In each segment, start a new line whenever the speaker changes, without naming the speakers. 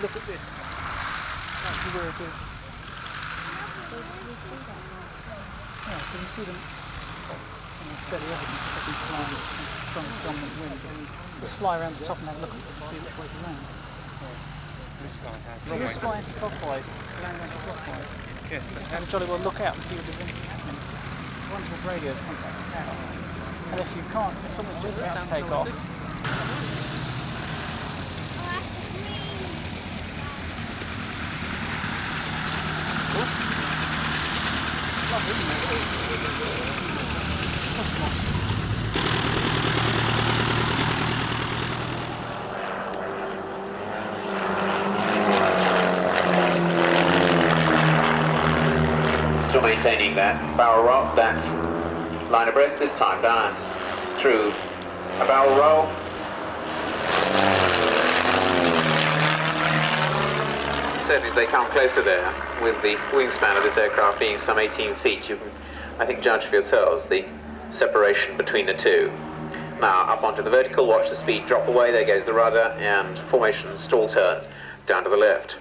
look at this. That's where it is.
So can you see that last one?
Yeah, so you see them. It's fairly evident that they've been flying with strong dominant wind. But let's fly around the top and have a look at it to see which way to land.
This guy has.
Let's fly anti-clockwise. Land anti-clockwise.
Yes, but
And jolly well look out and see if there's anything happening. Once with radio contact the tower. And if you can't, if someone's just about to take off. Lovely, isn't it?
Still maintaining that barrel roll, that line abreast, this time down through a barrel roll. Certainly as they come closer there, with the wingspan of this aircraft being some 18 feet, you can, I think, judge for yourselves the separation between the two. Now, up onto the vertical, watch the speed drop away, there goes the rudder, and formation stall turn down to the left.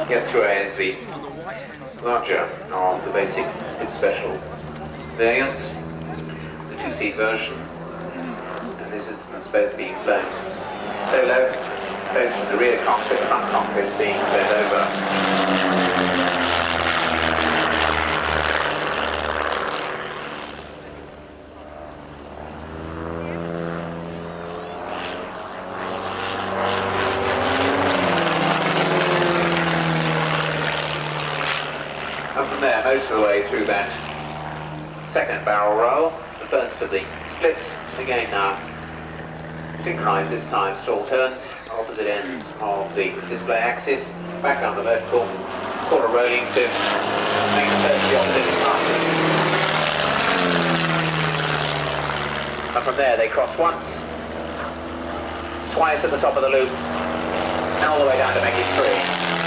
Yes-2A is the larger of the basic split special variants, the two-seat version, and this is both being flown solo, both from the rear cockpit, front cockpits being flown over. There, most of the way through that second barrel roll, the first of the splits, again now synchronized this time, stall turns, opposite ends of the display axis, back down the vertical, quarter rolling to make the turn to the opposite departure. And from there they cross once, twice at the top of the loop, and all the way down to make it 3.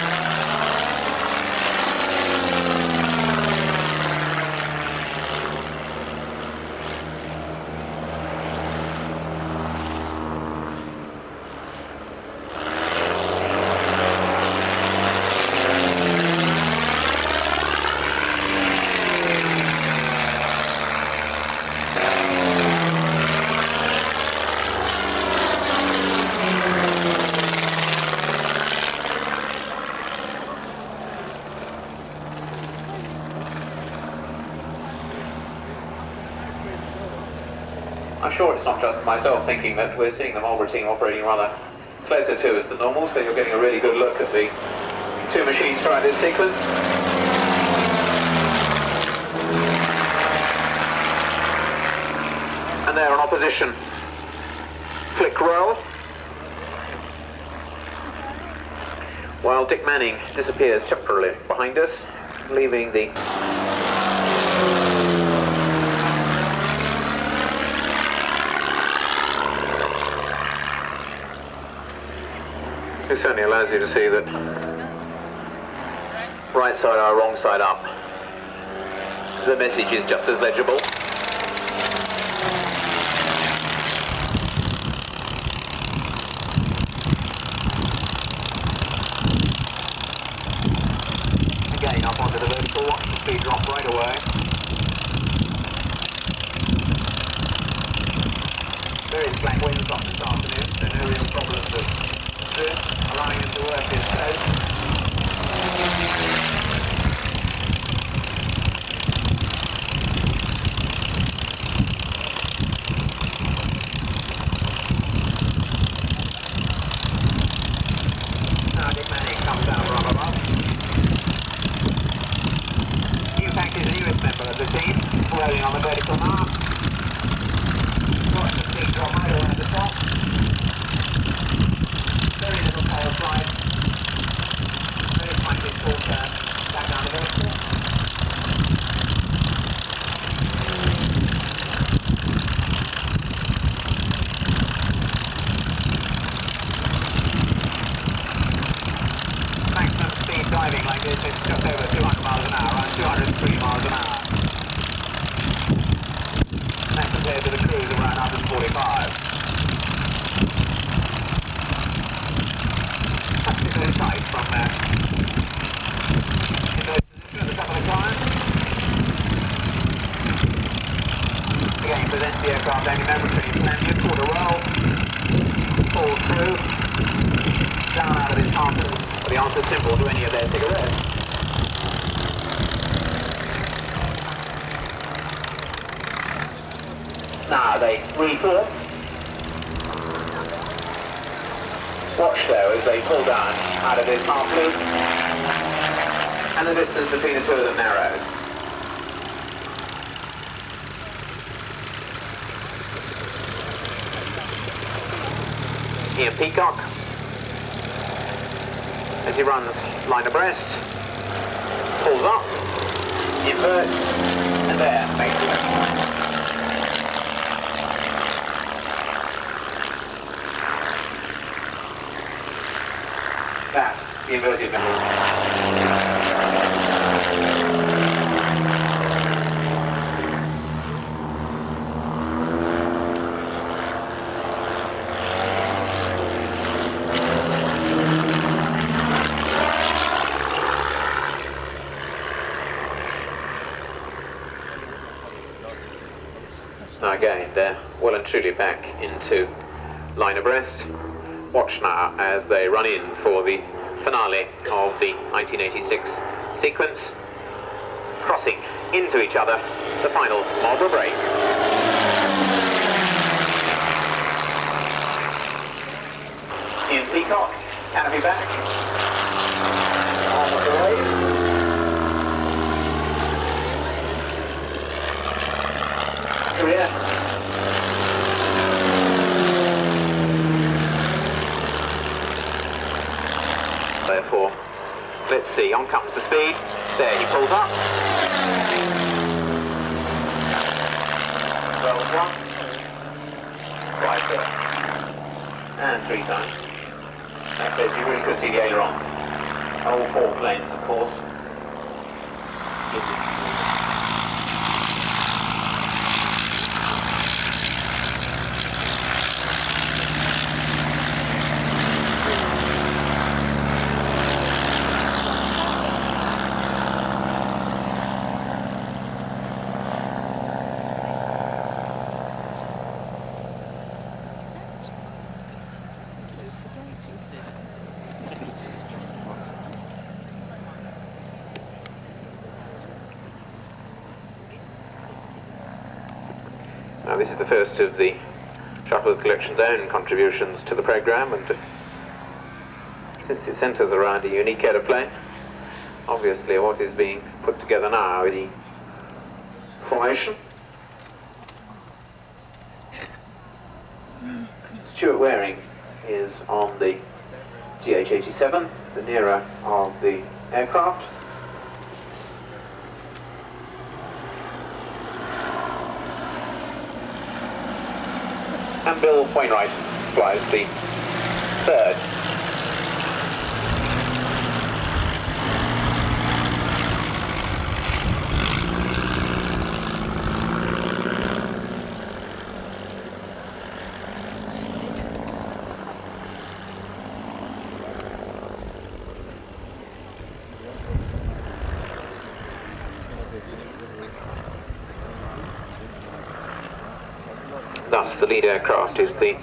I'm sure it's not just myself thinking that we're seeing the Marlborough team operating rather closer to us than normal, so you're getting a really good look at the two machines throughout this sequence. And they're on opposition flick roll, while Dick Manning disappears temporarily behind us, leaving the It certainly allows you to see that right side are wrong side up. The message is just as legible. Again up onto the vertical, watch the speed drop right away. Very slack winds off this afternoon, so no real problems of allowing him to work his coast. driving like this, it's just over 200 miles an hour, around 203 miles an hour. That compared to the cruise of around 145. That's very tight from there. Into its position at the top of the climb. Again, presents the aircraft only momentarily splendid, quarter roll. Fall through. Down out of his harness. Well, the answer's simple to any of their cigarettes. Now they reform. Watch though as they pull down out of this half loop. And the distance between the two of them narrows. Ian Peacock, as he runs line abreast, pulls up, inverts, and there, makes it. That's the inverted middle. Now again, they're well and truly back into line abreast. Watch now as they run in for the finale of the 1986 sequence, crossing into each other, the final Marlborough break. Ian Peacock, canopy back, on the way. Korea. Therefore, let's see, on comes the speed. There, he pulls up. Well, once, right there, and 3 times. That place you really could see the ailerons. All 4 planes, of course. Now this is the first of the Shuttleworth Collection's own contributions to the programme, and since it centres around a unique aeroplane, obviously what is being put together now is the formation. Stuart Waring is on the DH-87, the nearer of the aircraft. And Bill Wainwright flies the 3rd. Thus, the lead aircraft is the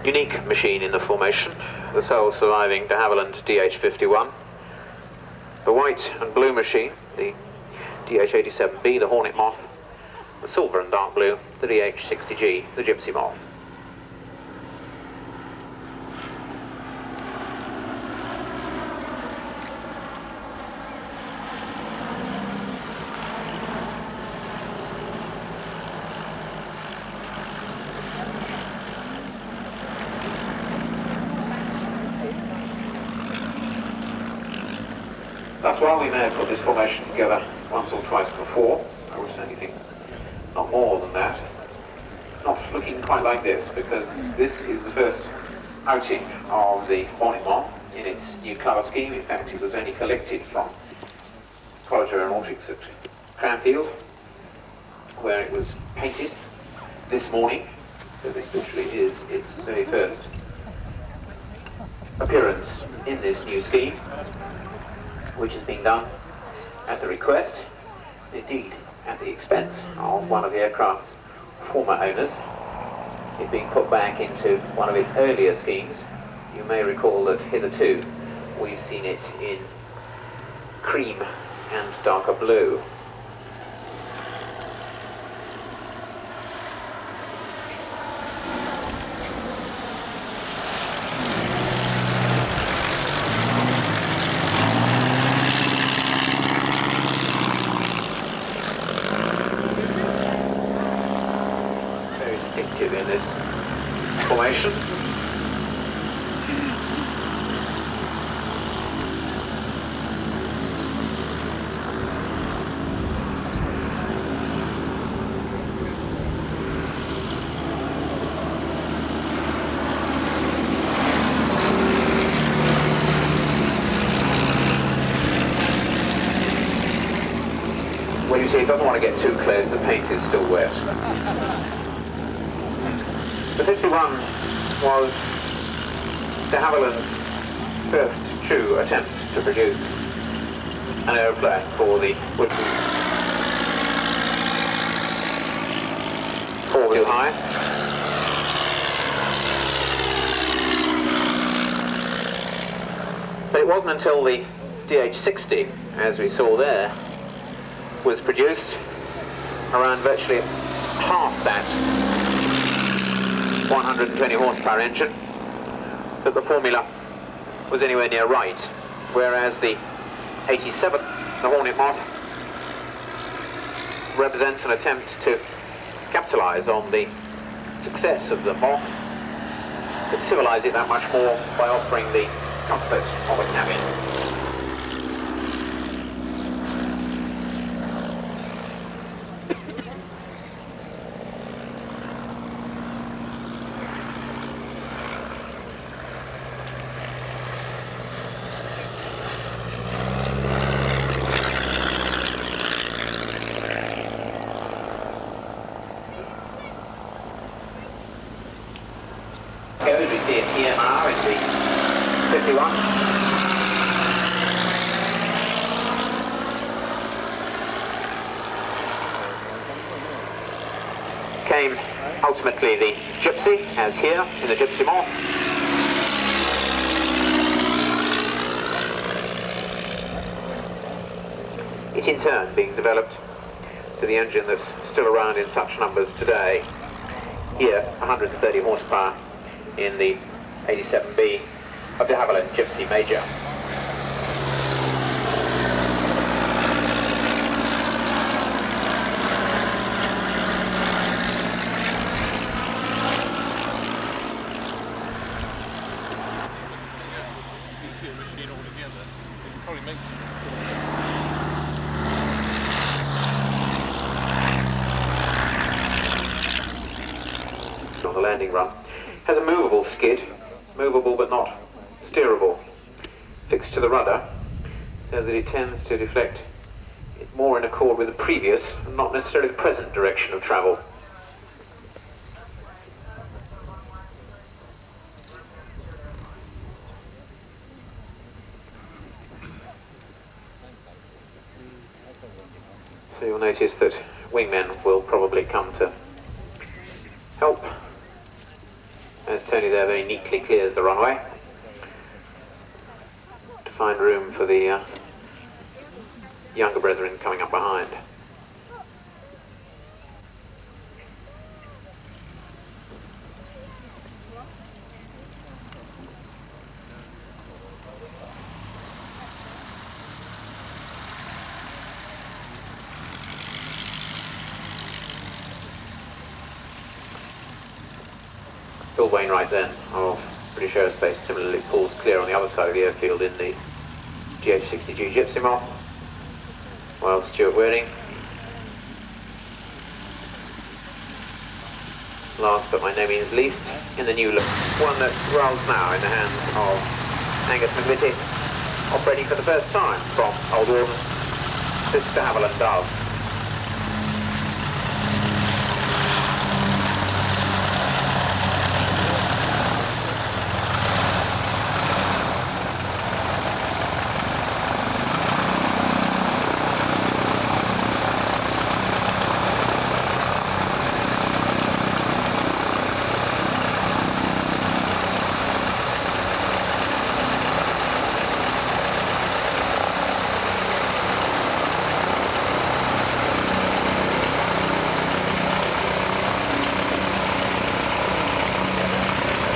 unique machine in the formation, the sole surviving de Havilland DH-51. The white and blue machine, the DH-87B, the Hornet Moth. The silver and dark blue, the DH-60G, the Gypsy Moth. That's why we may have put this formation together once or twice before. I would certainly think not more than that. Not looking quite like this, because this is the first outing of the Hornet Moth. in its new colour scheme. In fact, it was only collected from College of Aeronautics at Cranfield, where it was painted this morning. So this literally is its very first appearance in this new scheme, which has been done at the request, indeed at the expense of one of the aircraft's former owners, it being put back into one of its earlier schemes. You may recall that hitherto we've seen it in cream and darker blue. In this formation. Well, you see, it doesn't want to get too close, the paint is still wet. The 51 was de Havilland's first true attempt to produce an aeroplane for the would-be four-wheel high. But it wasn't until the DH-60, as we saw there, was produced around virtually half that 120 horsepower engine that the formula was anywhere near right, whereas the 87, the Hornet Moth, represents an attempt to capitalize on the success of the Moth, to civilize it that much more by offering the comfort of a cabin. As we see a TMR in the 51. Came ultimately the Gypsy, as here in the Gypsy Moth. It in turn being developed to the engine that's still around in such numbers today. Here, 130 horsepower in the 87B of de Havilland Gypsy Major. On the landing run. Has a movable skid, movable but not steerable, fixed to the rudder, so that it tends to deflect it more in accord with the previous and not necessarily the present direction of travel. So you'll notice that wingmen will probably come to help, as Tony there very neatly clears the runway to find room for the younger brethren coming up behind. Bill Wainwright then of British Aerospace similarly pulls clear on the other side of the airfield in the GH-60G Gypsy Moth, while Stuart Waring, last but by no means least, in the new look, one that rolls now in the hands of Angus McVitie operating for the first time from Old Warden to de Havilland Dove.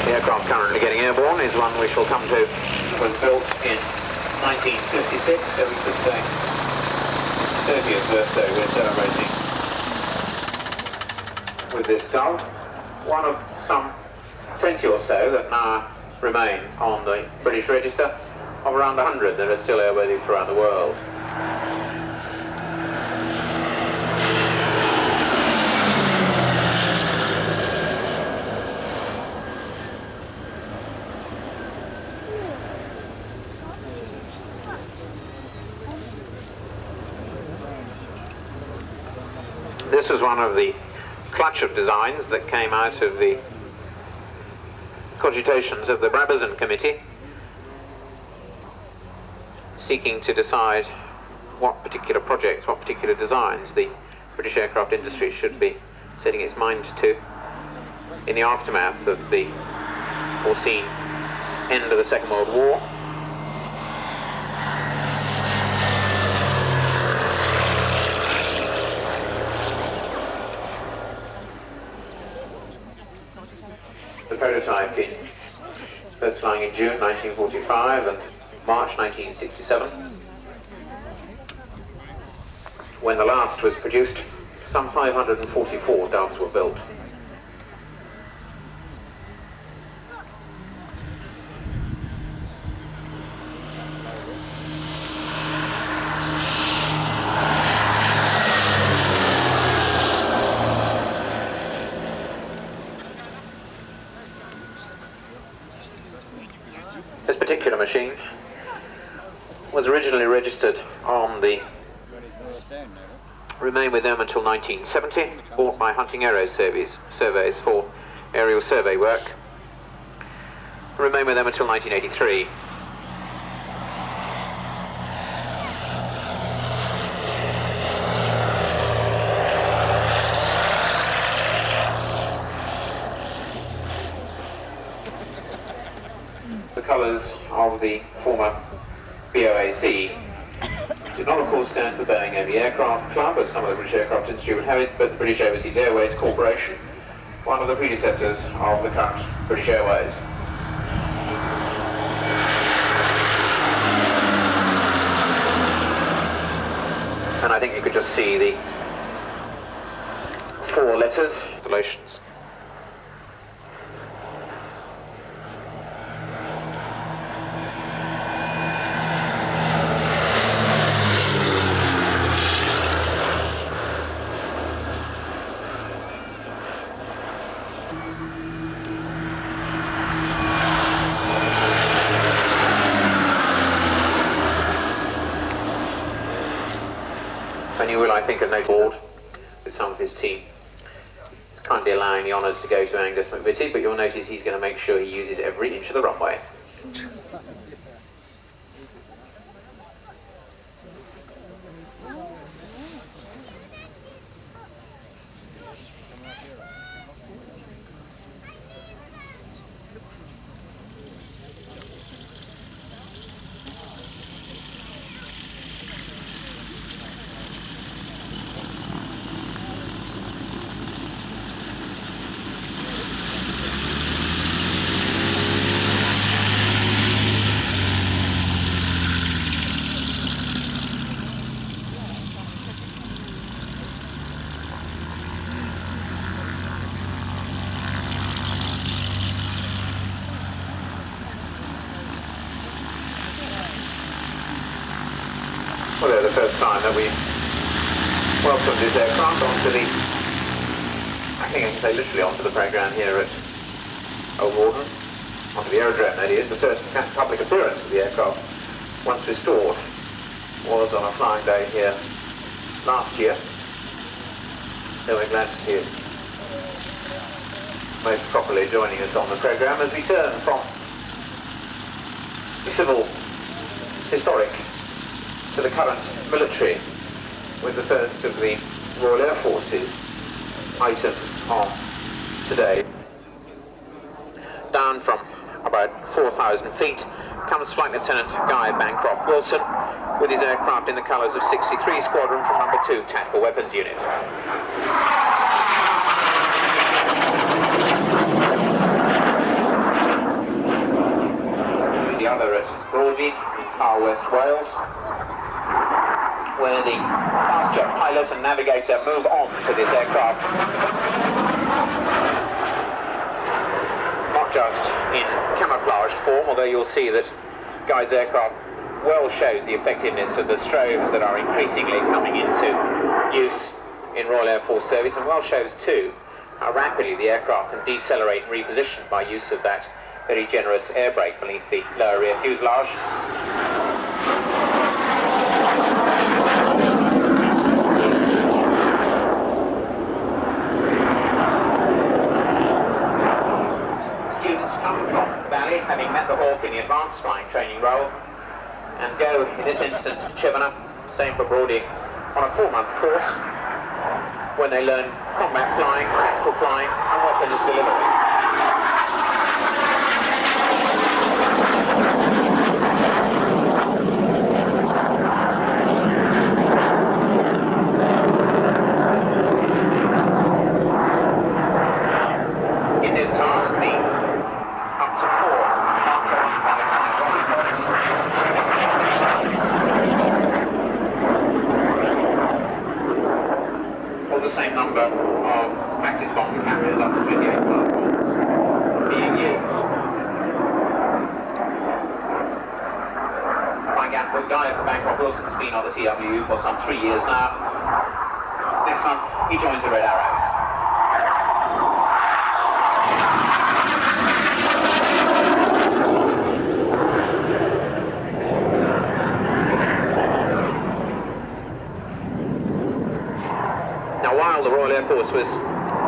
The aircraft currently getting airborne is one we shall come to. It was built in 1956, so we could say 30th birthday we're celebrating with this Dove. One of some 20 or so that now remain on the British Register, of around 100 that are still airworthy throughout the world. This was one of the clutch of designs that came out of the cogitations of the Brabazon Committee, seeking to decide what particular projects, what particular designs the British aircraft industry should be setting its mind to in the aftermath of the foreseen end of the Second World War. The prototype first flying in June 1945 and March 1967. When the last was produced, some 544 Doves were built. This particular machine was originally registered on the Remain with them until 1970, bought by Hunting Aero Surveys for aerial survey work. Remain with them until 1983. The colours of the former BOAC did not, of course, stand for Boeing Heavy Aircraft Club, as some of the British aircraft industry would have it, but the British Overseas Airways Corporation, one of the predecessors of the current British Airways. And I think you could just see the 4 letters, installations. And you will, I think, have noted board with some of his team. He's kindly allowing the honours to go to Angus McVitie, but you'll notice he's going to make sure he uses every inch of the runway. Well, they're the first time that we welcomed this aircraft onto the, I think I can say literally onto the programme here at Old Warden. onto the aerodrome, that is. The first public appearance of the aircraft, once restored, was on a flying day here last year. So we're glad to see it most properly joining us on the programme as we turn from the civil historic to the current military, with the first of the Royal Air Force's items on today. Down from about 4,000 feet comes Flight Lieutenant Guy Bancroft Wilson with his aircraft in the colours of 63 Squadron from number 2 Tactical Weapons Unit. The other at Broadmead in far West Wales, where the fast jet pilot and navigator move on to this aircraft, not just in camouflaged form, although you'll see that Guy's aircraft well shows the effectiveness of the strobes that are increasingly coming into use in Royal Air Force service, and well shows too how rapidly the aircraft can decelerate and reposition by use of that very generous air brake beneath the lower rear fuselage. Students come from the Valley, having met the Hawk in the advanced flying training role, and go, in this instance, to Chibnall, same for Broadie, on a 4-month course, when they learn combat flying, tactical flying, and weapons delivery. In this task, the up to 4 Mark 155 rocket pods or the same number of practice bomb carriers, up to 28 platforms, being used. Guy Bancroft Wilson's been on the TWU for some 3 years now. Next month, he joins the Red Arrows. Now, while the Royal Air Force was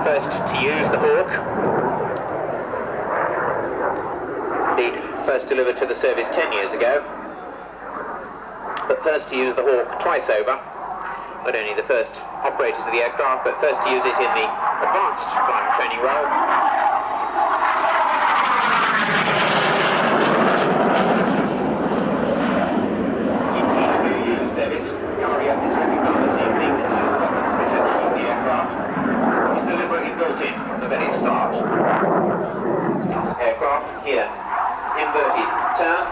first to use the Hawk, indeed first delivered to the service 10 years ago, but first to use the Hawk twice over, not only the first operators of the aircraft, but first to use it in the advanced flying training role. In TWU service, the RAF is recognising the consumer weapons protection of the aircraft is deliberately built in from the very start. This aircraft here, inverted turn.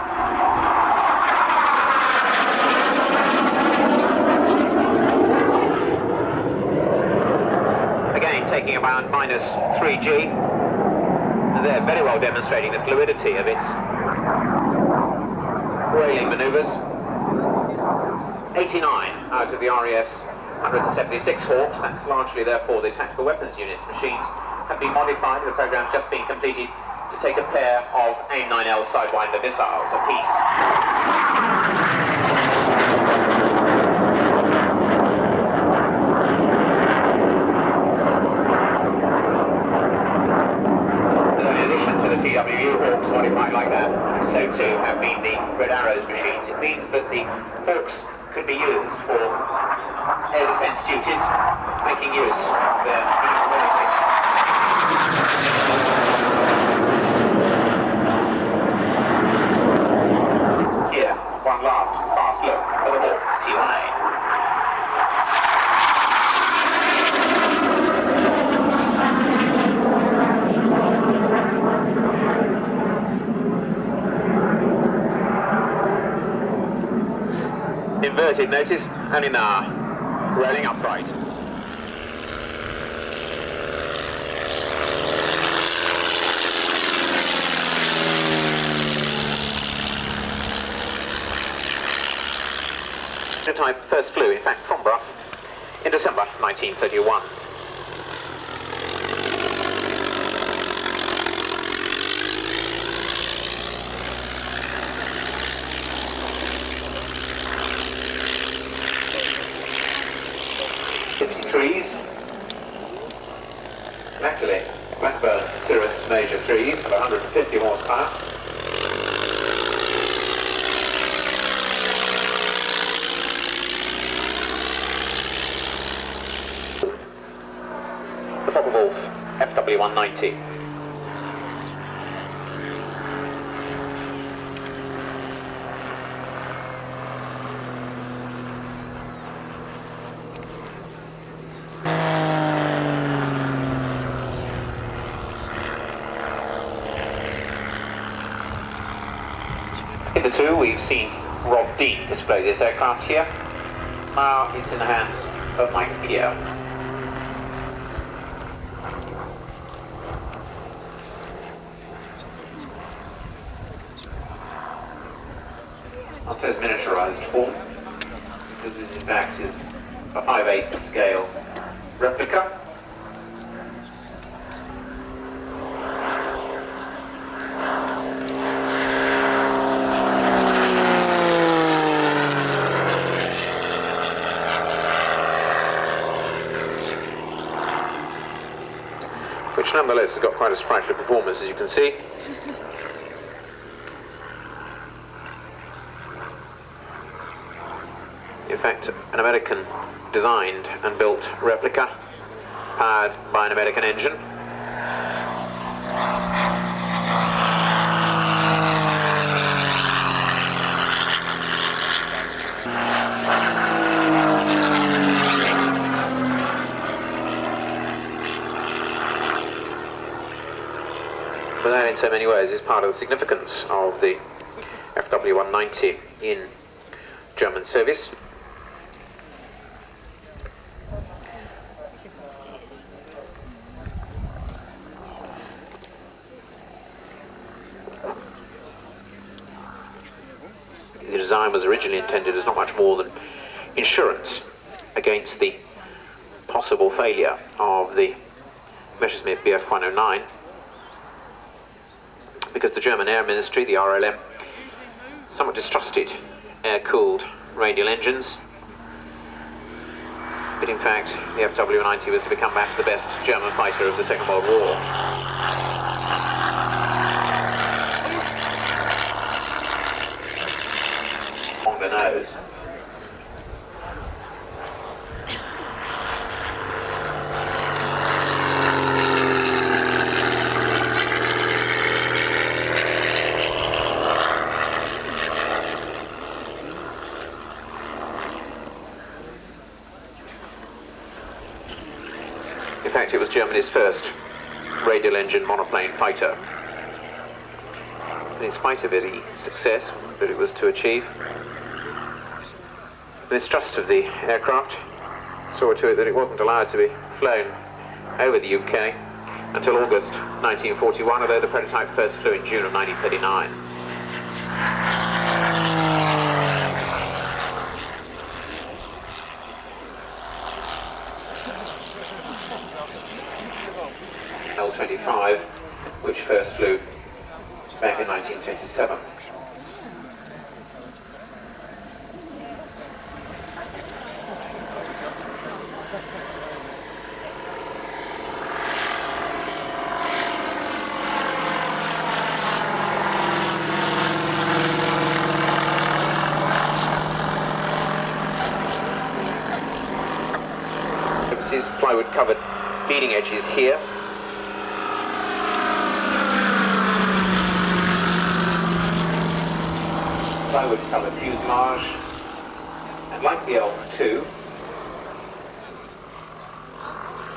Taking about -3G, and they're very well demonstrating the fluidity of its railing manoeuvres. 89 out of the RAF's 176 Hawks, that's largely therefore the Tactical Weapons Unit's machines, have been modified. The programme's just been completed to take a pair of AIM-9L Sidewinder missiles apiece. TWU Hawks modified like that, so too have been the Red Arrows machines. It means that the Hawks could be used for air defence duties, making use of their maneuverability. Here, one last fast look at the Hawk T1A. Inverted, notice, only now, rolling upright. Prototype first flew, in fact, from Brough in December 1931. trees at 150 horsepower. The Focke-Wulf FW190. Hitherto we've seen Rob Dean display this aircraft here. Now it's in the hands of Mike Pierre. It says miniaturized form, because this in fact is a 5/8 scale replica. Which nonetheless has got quite a sprightly performance, as you can see. In fact, an American designed and built replica, powered by an American engine. But that in so many ways is part of the significance of the FW190 in German service. The design was originally intended as not much more than insurance against the possible failure of the Messerschmitt Bf 109, because the German Air Ministry, the RLM, somewhat distrusted air-cooled radial engines. But in fact, the FW90 was to become perhaps the best German fighter of the Second World War. On the nose. In fact, it was Germany's first radial engine monoplane fighter. And in spite of any success that it was to achieve, the mistrust of the aircraft saw to it that it wasn't allowed to be flown over the UK until August 1941, although the prototype first flew in June of 1939. L-25, which first flew back in 1927. This is plywood covered leading edges here. Plywood covered fuselage, and like the L2,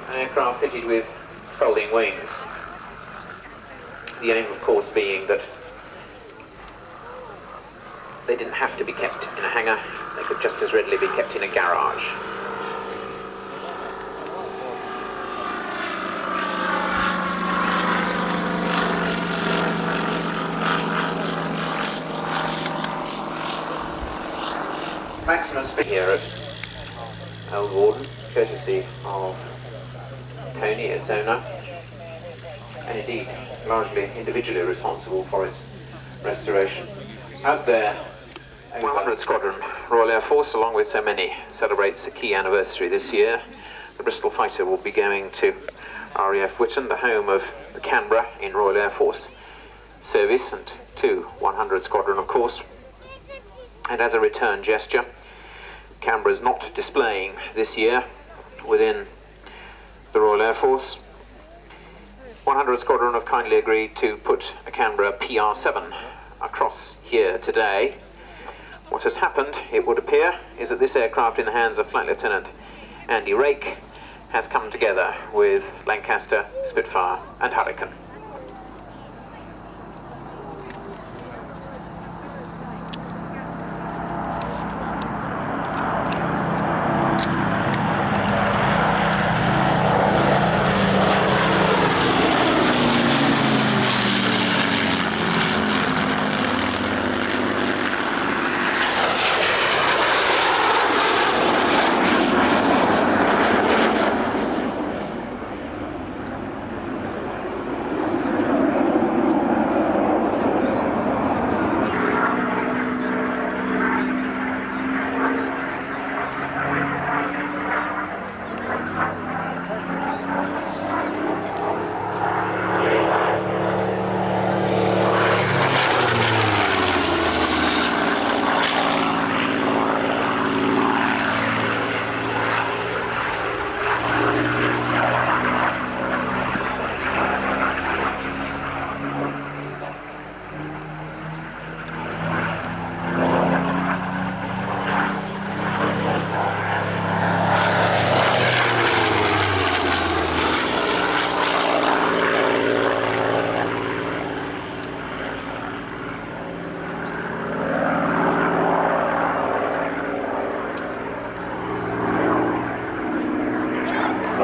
an aircraft fitted with folding wings. The aim, of course, being that they didn't have to be kept in a hangar, they could just as readily be kept in a garage. Maximum speed here at Old Warden, courtesy of Tony, its owner, and indeed largely individually responsible for its restoration. Out there, 100th Squadron Royal Air Force, along with so many, celebrates a key anniversary this year. The Bristol fighter will be going to RAF Whitton, the home of the Canberra in Royal Air Force service, and to 100 Squadron, of course. And as a return gesture, Canberra is not displaying this year within the Royal Air Force. 100 Squadron have kindly agreed to put a Canberra PR7 across here today. What has happened, it would appear, is that this aircraft in the hands of Flight Lieutenant Andy Rake has come together with Lancaster, Spitfire and Hurricane.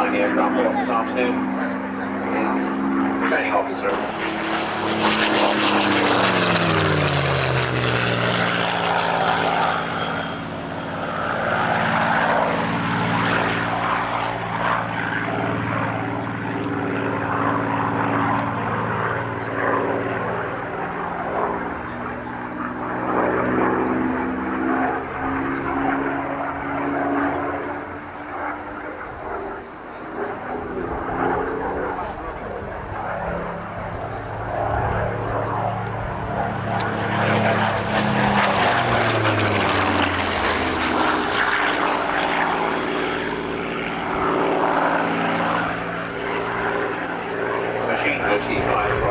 The aircraft off this afternoon is the training officer.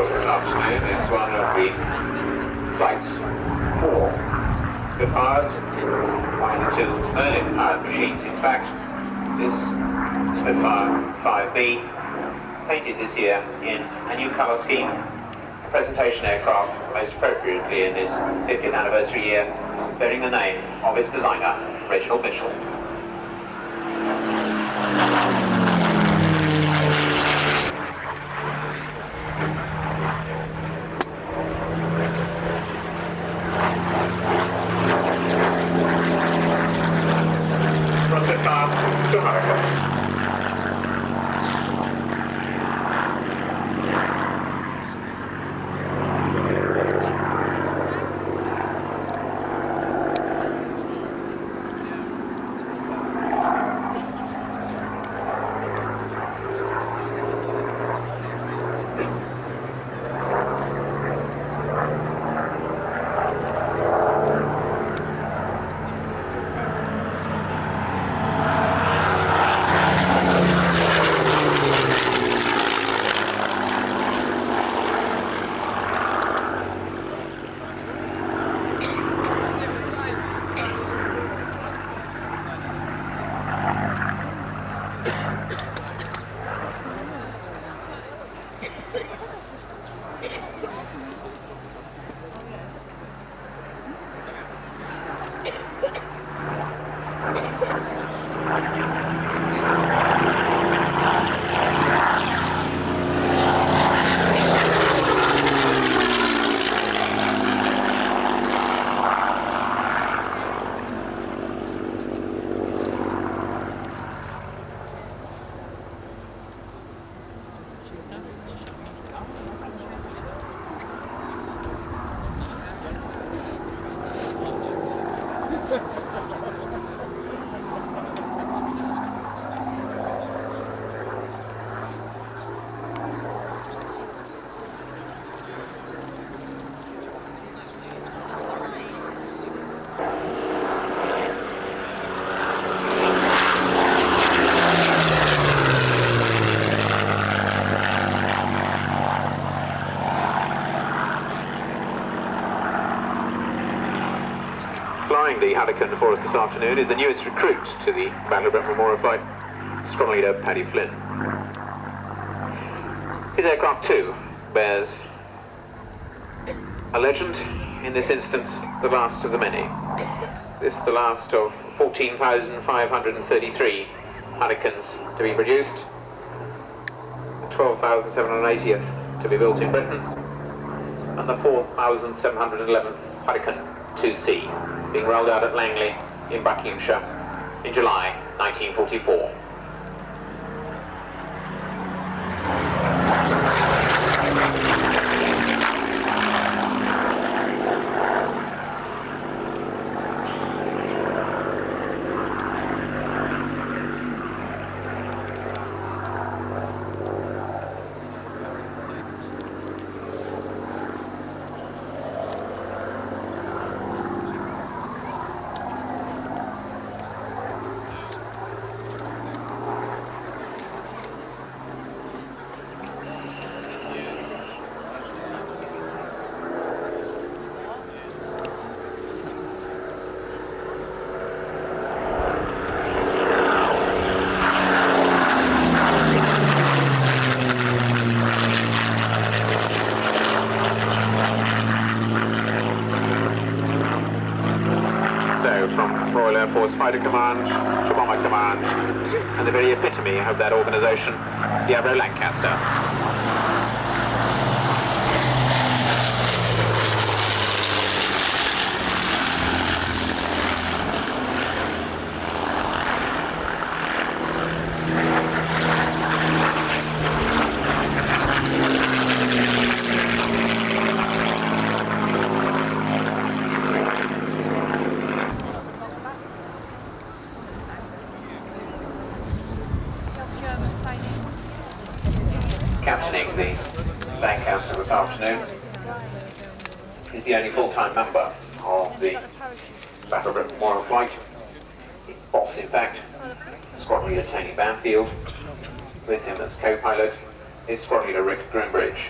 This afternoon is one of the flight's 4 Spitfires, one of the 2 Merlin-powered machines. In fact, this Spitfire 5B, painted this year in a new colour scheme, a presentation aircraft most appropriately in this 50th anniversary year, bearing the name of its designer, Reginald Mitchell. flying the Hurricane for us this afternoon is the newest recruit to the Battle of Britain Memorial Flight, Squadron Leader Paddy Flynn. His aircraft too bears a legend, in this instance the last of the many. This the last of 14,533 Hurricanes to be produced, the 12,780th to be built in Britain, and the 4,711th Hurricane 2C being rolled out at Langley in Buckinghamshire in July 1944. Fighter Command, to Bomber Command, and the very epitome of that organisation, the Avro Lancaster. Captaining the Lancaster this afternoon is the only full-time member of the Battle of Britain Memorial Flight. Its boss, in fact, Squadron Leader Tony Banfield. With him as co-pilot is Squadron Leader Rick Groombridge.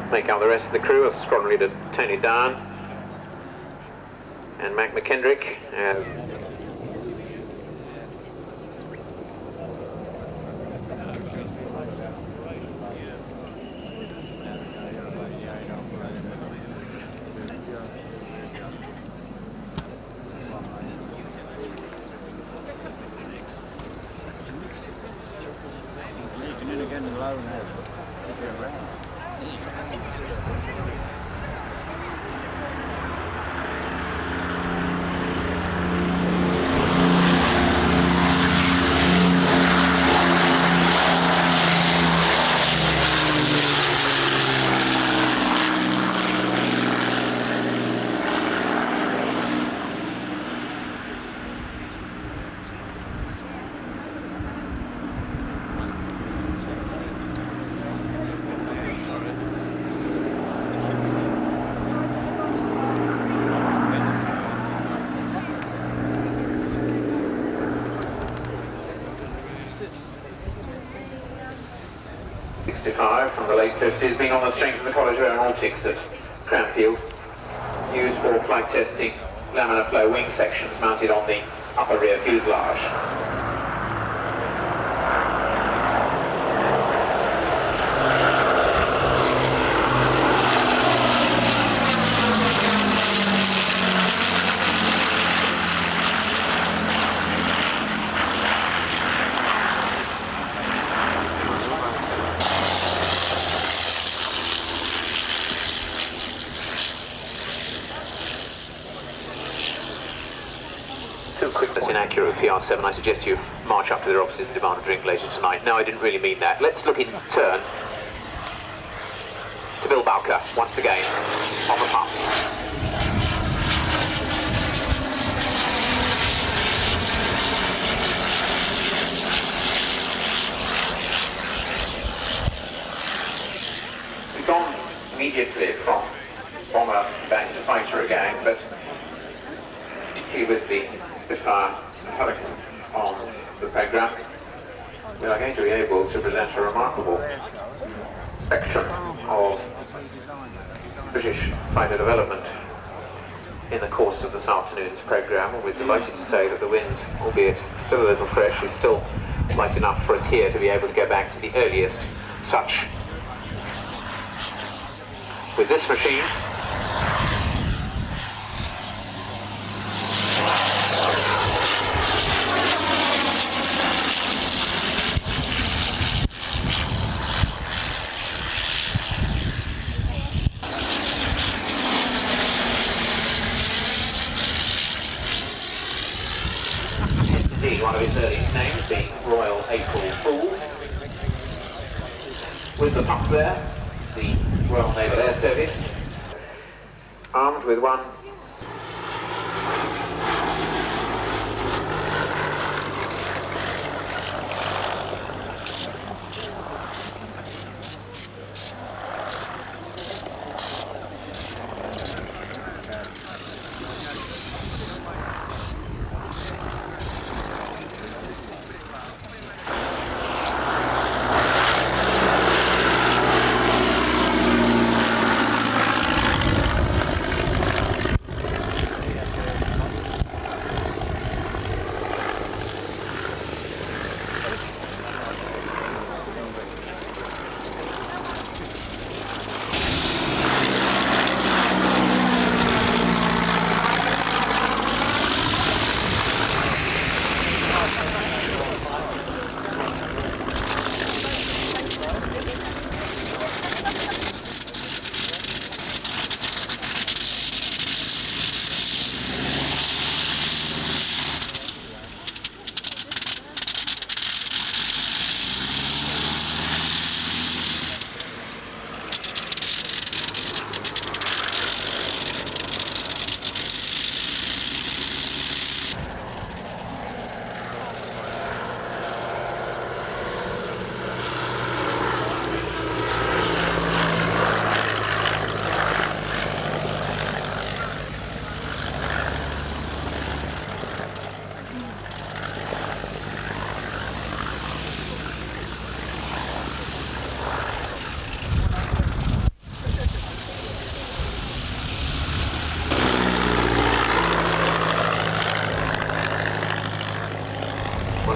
Make out the rest of the crew as Squadron Leader Tony Down and Mac McKendrick and from the late 50s, being on the strength of the College of Aeronautics at Cranfield, used for flight testing laminar flow wing sections mounted on the upper rear fuselage. Inaccurate PR7, I suggest you march up to their offices and demand a drink later tonight. No, I didn't really mean that. Let's look in turn to Bill Bowker once again on the pump. immediately from bomber back to fighter again, but with the Spitfire Hurricane on the programme, we are going to be able to present a remarkable spectrum of British fighter development in the course of this afternoon's programme. And we're delighted to say that the wind, albeit still a little fresh, is still light enough for us here to be able to go back to the earliest such. With this machine, one of its earliest names being Royal April Fools. With the pump there, the Royal Naval Air Service, armed with one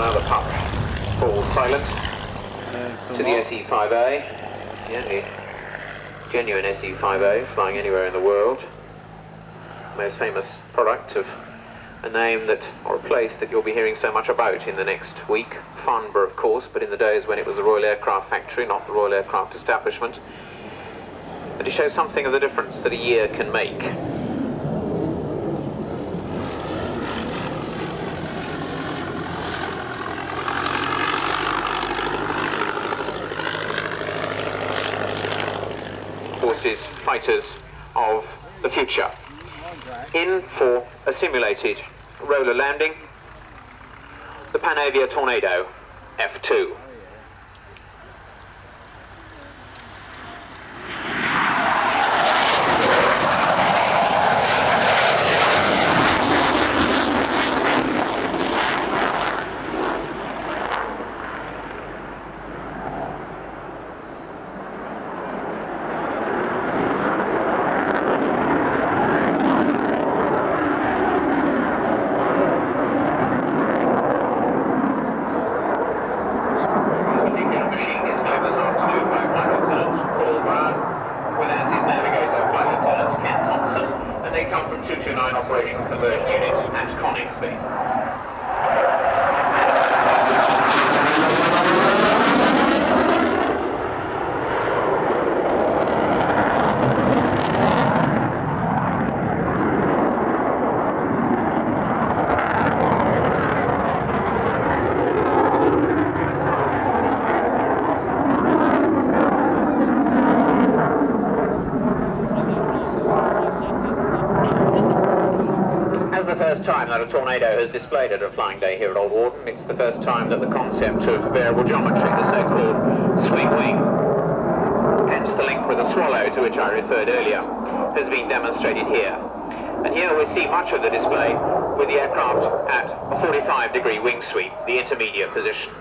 another pump falls silent to the SE-5A, the only genuine SE-5A flying anywhere in the world. Most famous product of a name that, or a place that you'll be hearing so much about in the next week. Farnborough, of course, but in the days when it was the Royal Aircraft Factory, not the Royal Aircraft Establishment. But it shows something of the difference that a year can make. Forces, fighters of the future. In for a simulated roller landing, the Panavia Tornado F2. Operations Conversion Unit at Coningsby. First time that a tornado has displayed at a flying day here at Old Warden. It's the first time that the concept of variable geometry, the so-called swing wing, hence the link with the Swallow to which I referred earlier, has been demonstrated here. And here we see much of the display with the aircraft at a 45-degree wing sweep, the intermediate position.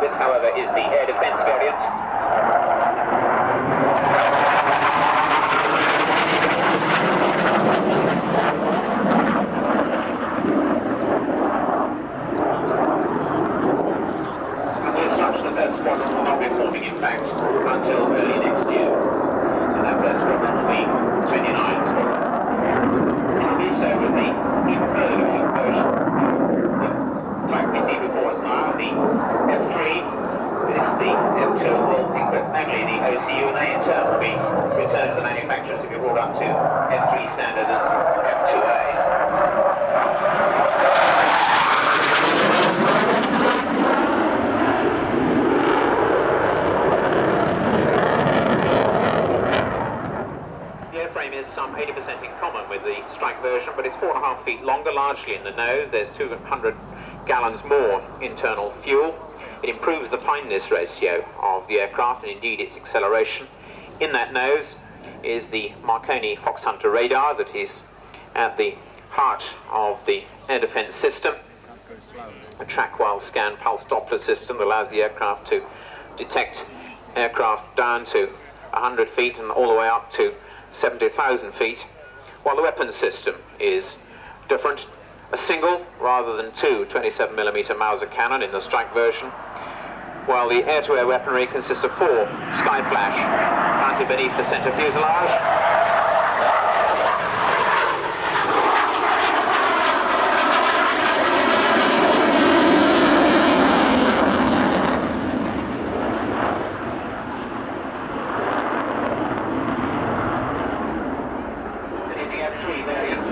This, however, is the air defence variant. The instruction of that squadron will not be forming, in fact, until early next year. And that first squadron will be 29 squadron. It will do so with the even further developed version. The type we see before us now, the F3. The F2 will equip only the OCU, and they in turn will be returned to the manufacturers to be brought up to F3 standard as F2As. The airframe is some 80% in common with the strike version, but it's 4.5 feet longer, largely in the nose. There's 200 gallons more internal fuel. It improves the fineness ratio of the aircraft and indeed its acceleration. In that nose is the Marconi Foxhunter radar that is at the heart of the air defence system. A track while scan pulse Doppler system that allows the aircraft to detect aircraft down to 100 feet and all the way up to 70,000 feet, while the weapons system is different. A single rather than two 27mm Mauser cannon in the strike version, while the air-to-air weaponry consists of 4 Skyflash mounted beneath the centre fuselage. And in the F3 variant,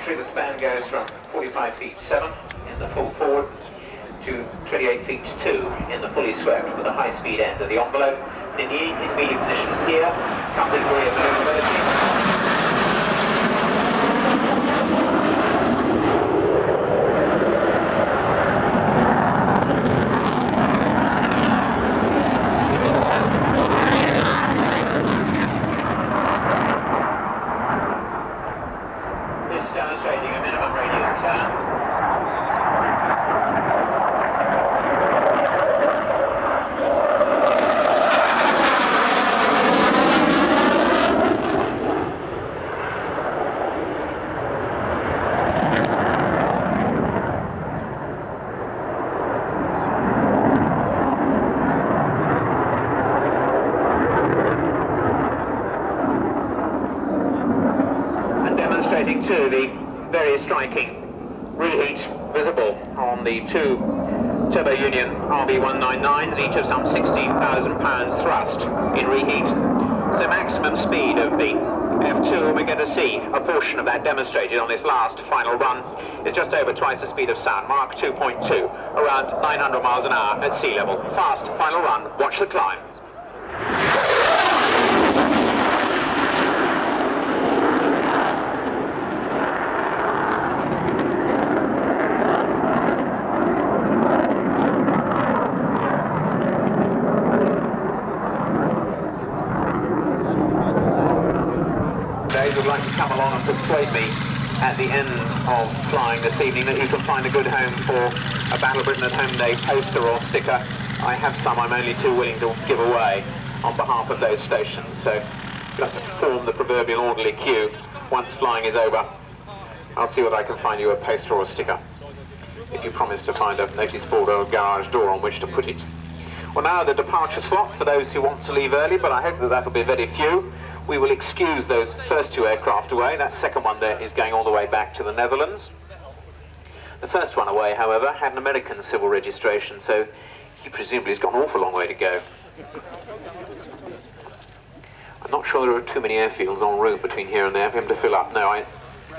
the span goes from 45 feet 7 in the full forward to 28 feet 2 in the fully swept with a high-speed end of the envelope. In the intermediate positions here comes a degree of maneuverability. Demonstrating a minimum radius turn. And demonstrating too the very striking reheat visible on the 2 Turbo Union RB199s, each of some 16,000 pounds thrust in reheat. So maximum speed of the F2, we're going to see a portion of that demonstrated on this last final run, is just over twice the speed of sound, Mach 2.2, around 900 miles an hour at sea level. Fast final run, watch the climb. Would like to come along and persuade me at the end of flying this evening that you can find a good home for a Battle of Britain at Home Day poster or sticker. I have some I'm only too willing to give away on behalf of those stations, so you'll have to form the proverbial orderly queue once flying is over. I'll see what I can find you a poster or a sticker, if you promise to find a notice board or a garage door on which to put it. Well, now the departure slot for those who want to leave early, but I hope that that'll be very few. We will excuse those first two aircraft away. That second one there is going all the way back to the Netherlands. The first one away, however, had an American civil registration, so he presumably has got an awful long way to go. I'm not sure there are too many airfields en route between here and there for him to fill up. No, I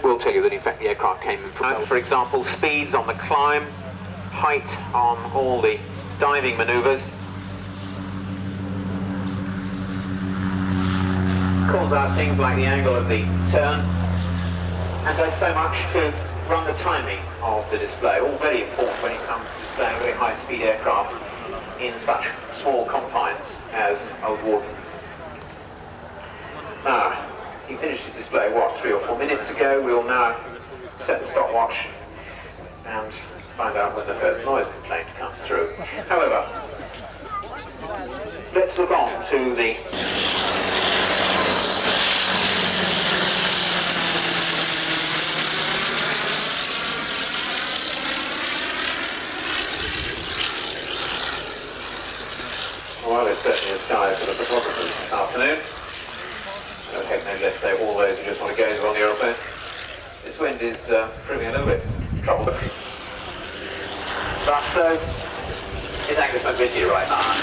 will tell you that in fact the aircraft came in from, for example, speeds on the climb, height on all the diving manoeuvres. Calls out things like the angle of the turn, and does so much to run the timing of the display, all very important when it comes to displaying very high-speed aircraft in such small confines as Old Warden. Now, he finished his display, what, 3 or 4 minutes ago. We'll now set the stopwatch and find out when the first noise complaint comes through. However, let's look on to the well, there's certainly a sky for the photographers this afternoon. I would hope maybe, let's say, all those who just want to gaze on the aeroplanes. This wind is proving a little bit troublesome. But so is Angus McVitie right now.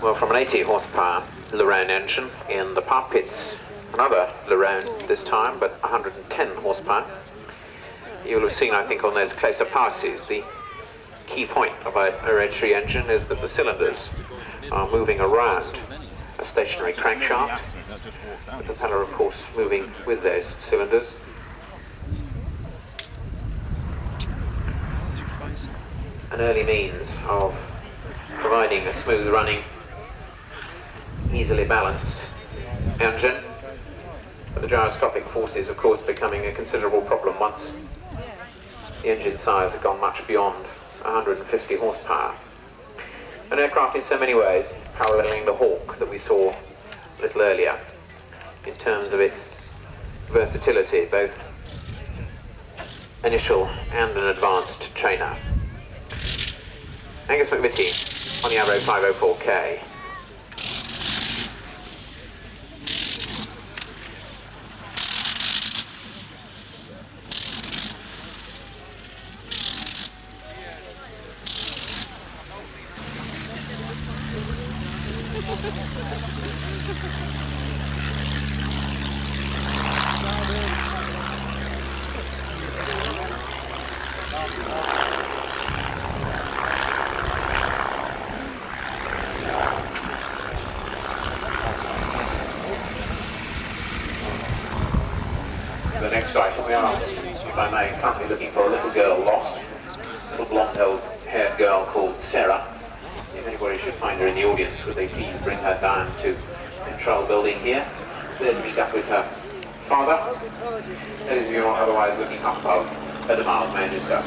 Well, from an 80 horsepower Lorraine engine in the park pits, another Lorraine this time, but 110 horsepower. You'll have seen, I think, on those closer passes, the key point of a hereditary engine is that the cylinders are moving around a stationary crankshaft, the propeller, of course, moving with those cylinders. An early means of providing a smooth running, easily balanced engine, but the gyroscopic forces, of course, becoming a considerable problem once the engine size had gone much beyond 150 horsepower. An aircraft in so many ways paralleling the Hawk that we saw a little earlier in terms of its versatility, both initial and an advanced trainer. Angus McVitie on the Avro 504K. The next item, we are, if I may, currently looking for a little girl lost, a little blonde-haired girl called Sarah. If anybody should find her in the audience, would they please bring her down to the control building here, there to meet up with her father. Those of you who are otherwise looking up above at the Miles Manchester.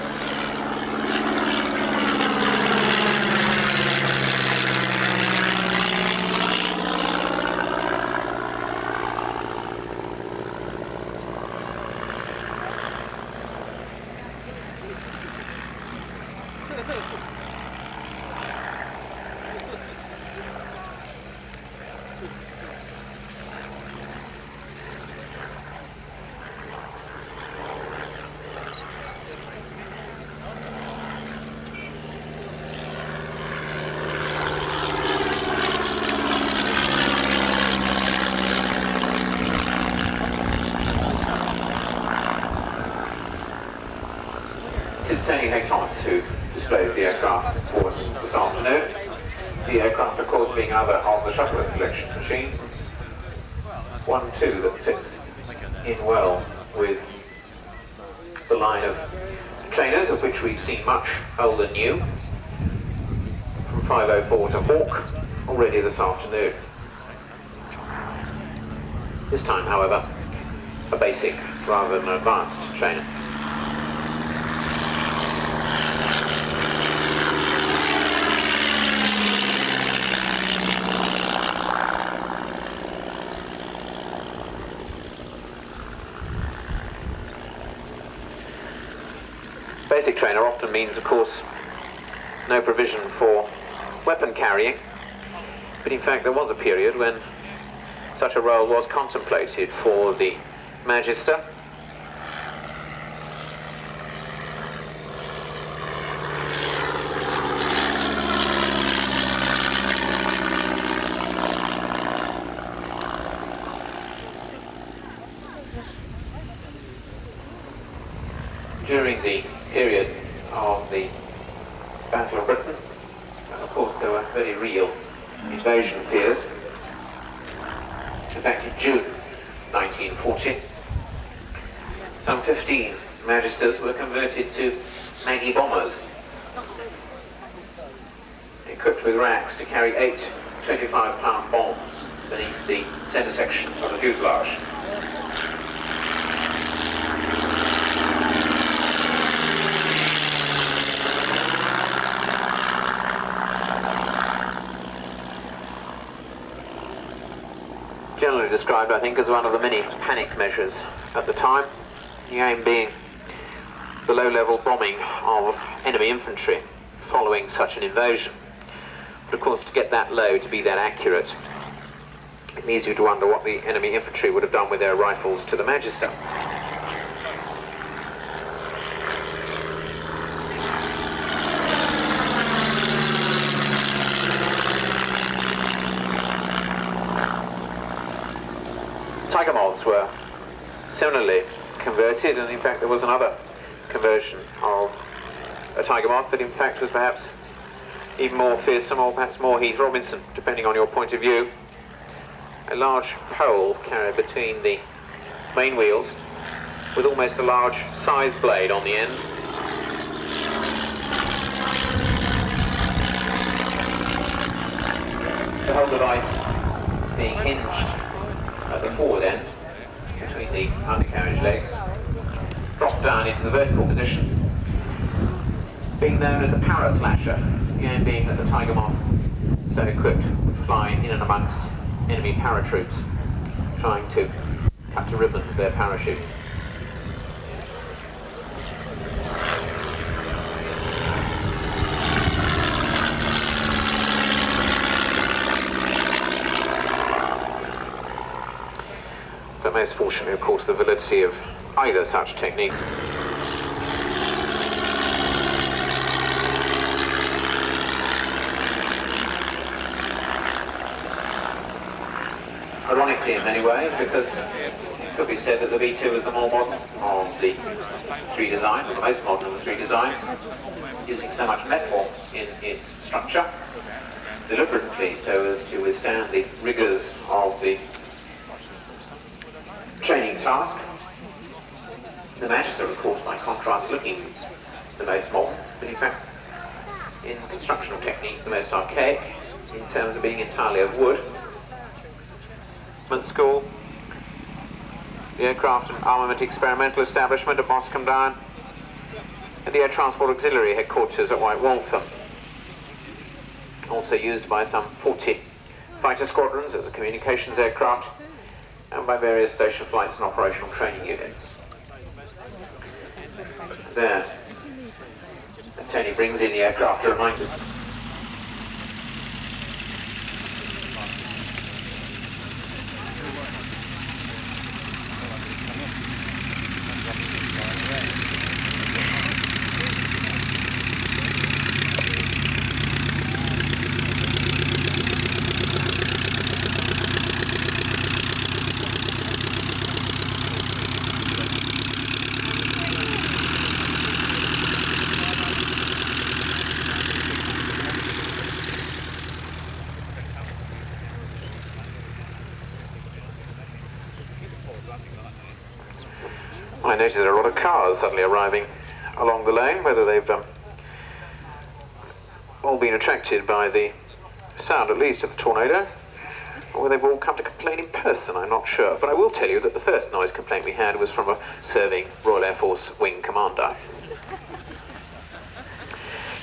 the aircraft was this afternoon. The aircraft, of course, being another of the Shuttleworth selection machines. One, too, that fits in well with the line of trainers, of which we've seen much old and new, from 504 to Hawk, already this afternoon. This time, however, a basic rather than an advanced trainer. Basic trainer often means, of course, no provision for weapon carrying, but in fact there was a period when such a role was contemplated for the Magister. During the period of the Battle of Britain, and of course there were very real invasion fears. In fact, in June 1940, some 15 Magisters were converted to Maggie bombers, equipped with racks to carry 8 25-pound bombs beneath the centre section of the fuselage. Generally described, I think, as one of the many panic measures at the time, the aim being the low-level bombing of enemy infantry following such an invasion. But of course, to get that low, to be that accurate, it leads you to wonder what the enemy infantry would have done with their rifles to the Magister. Tiger moths were similarly converted, and in fact there was another conversion of a tiger moth that in fact was perhaps even more fearsome, or perhaps more Heath Robinson, depending on your point of view. A large pole carried between the main wheels with almost a large scythe blade on the end. The whole device being hinged at the forward end, between the undercarriage legs, dropped down into the vertical position, being known as the para slasher, the aim being that the tiger moth, so equipped, would fly in and amongst enemy paratroops, trying to cut to ribbons their parachutes. So most fortunately, of course, the validity of either such technique. Ironically in many ways, because it could be said that the V2 is the more modern of the three designs, or the most modern of the three designs, using so much metal in its structure, deliberately so as to withstand the rigours of the training task. The Magister, of course, by contrast, looking the most modern, but in fact, in constructional technique, the most archaic, in terms of being entirely of wood. School, the Aircraft and Armament Experimental Establishment at Boscombe Down, and the Air Transport Auxiliary Headquarters at White Waltham. Also used by some 40 fighter squadrons as a communications aircraft, and by various station flights and operational training units. There, as Tony brings in the aircraft to remind us. I notice there are a lot of cars suddenly arriving along the lane, whether they've all been attracted by the sound, at least, of the tornado, or whether they've all come to complain in person, I'm not sure. But I will tell you that the first noise complaint we had was from a serving Royal Air Force wing commander.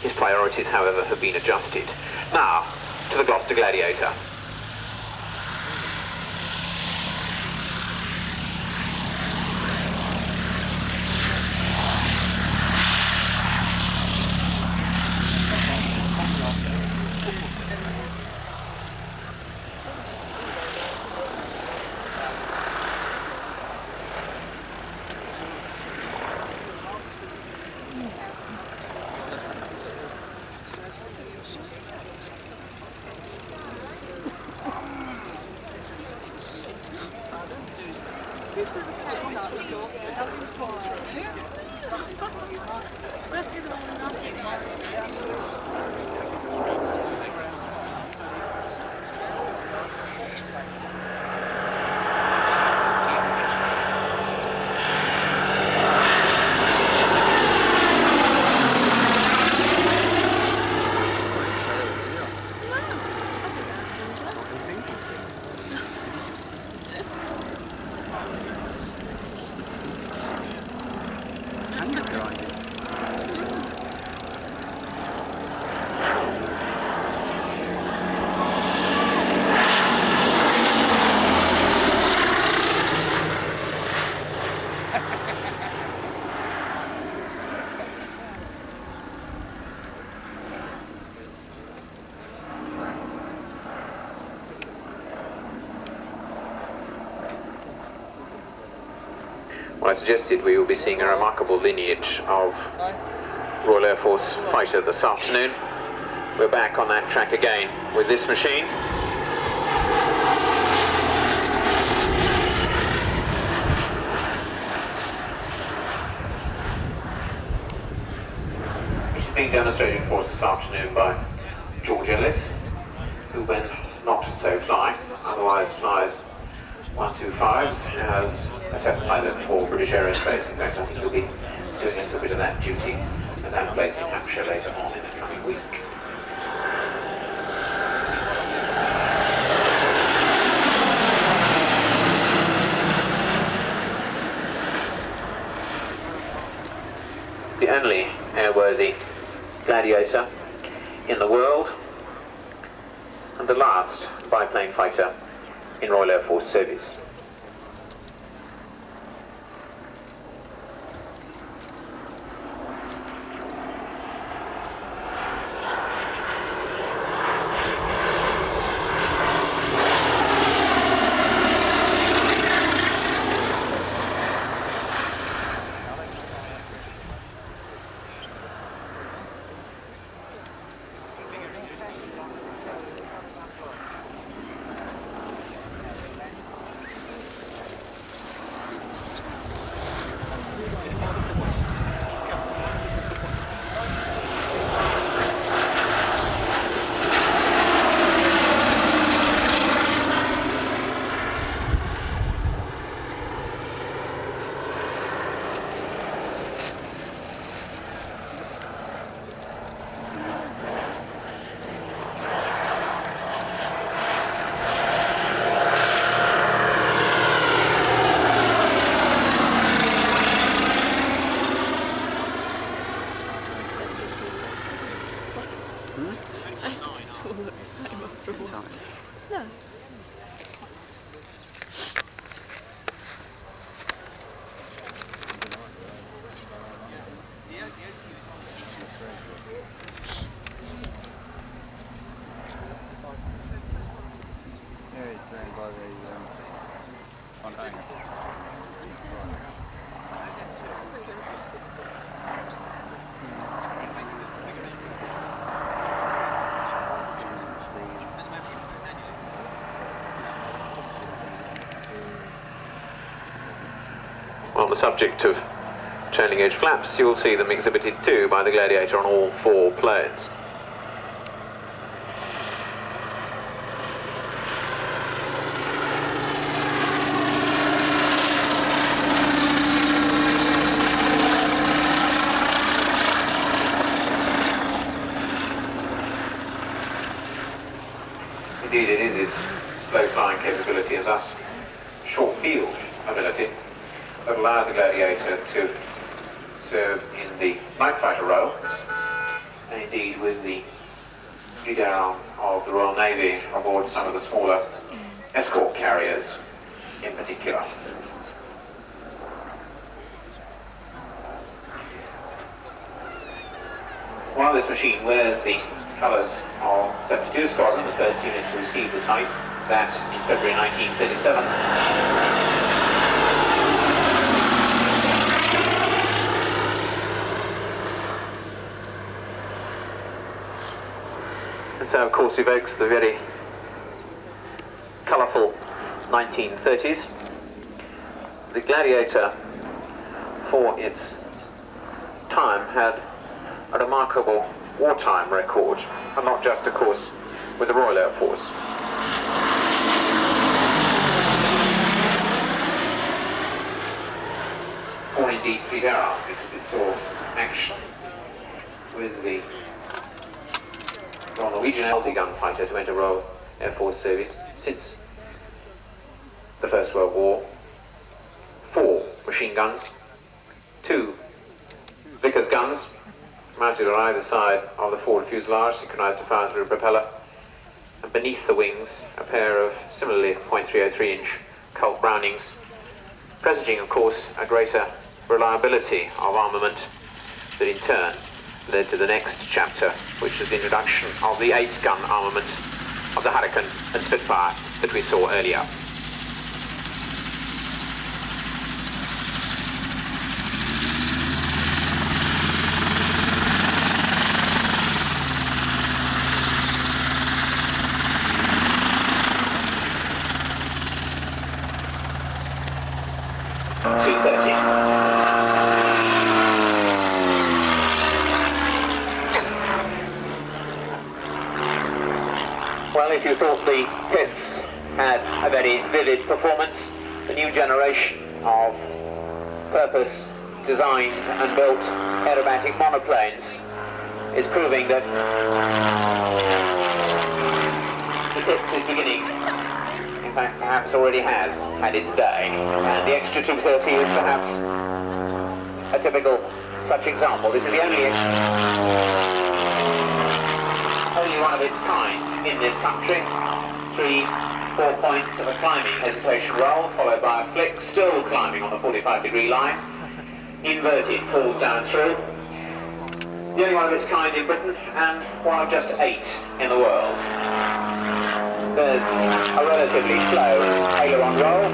His priorities, however, have been adjusted. Now, to the Gloucester Gladiator. Well, I suggested we will be seeing a remarkable lineage of Royal Air Force fighter this afternoon. We're back on that track again with this machine. Which is being demonstrated for us this afternoon by George Ellis, who, when not so flying, otherwise flies 125s as a test pilot for British Aerospace. In fact, I think he'll be doing a little bit of that duty as I'm placed in Hampshire later on in the coming week. The only airworthy Gladiator in the world, and the last biplane fighter in Royal Air Force service.
No.
Yeah, it's ran by the container.
On the subject of trailing edge flaps, you'll see them exhibited too by the Gladiator on all four planes. Indeed, it is its slow flying capability and thus short field ability that allows the Gladiator to serve in the night fighter role, and indeed with the fleet arm of the Royal Navy aboard some of the smaller escort carriers in particular. While this machine wears the colours of 72 Squadron, the first unit to receive the type, that in February 1937, and so of course evokes the very colourful 1930s. The Gladiator, for its time, had a remarkable wartime record, and not just, of course, with the Royal Air Force. Or indeed Fleet Air Arm, because it saw action with the Royal Norwegian multi-gun fighter to enter Royal Air Force service since the First World War. 4 machine guns, 2 Vickers guns, mounted on either side of the forward fuselage, synchronized to fire through a propeller, and beneath the wings a pair of similarly .303-inch Colt Brownings, presaging of course a greater reliability of armament that in turn led to the next chapter, which was the introduction of the 8-gun armament of the Hurricane and Spitfire that we saw earlier. Well, if you thought the Hits had a very vivid performance, the new generation of purpose-designed and built aerobatic monoplanes is proving that the Hits is beginning, in fact perhaps already has had its day, and the Extra 230 is perhaps a typical such example. This is the only one of its kind in this country. 3-4 points of a climbing hesitation roll, followed by a flick, still climbing on the 45-degree line, inverted, falls down through. The only one of its kind in Britain, and one of just 8 in the world. There's a relatively slow aileron roll,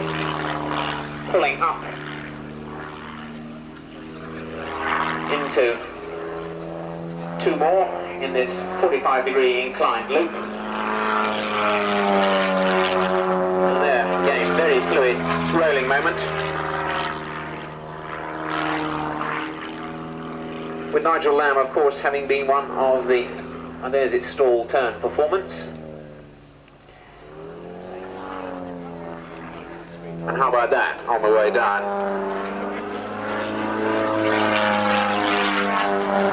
pulling up into 2 more in this 45-degree inclined loop. And there, again, very fluid rolling moment. With Nigel Lamb, of course, having been one of the... and there's its stall turn performance. And how about that on the way down?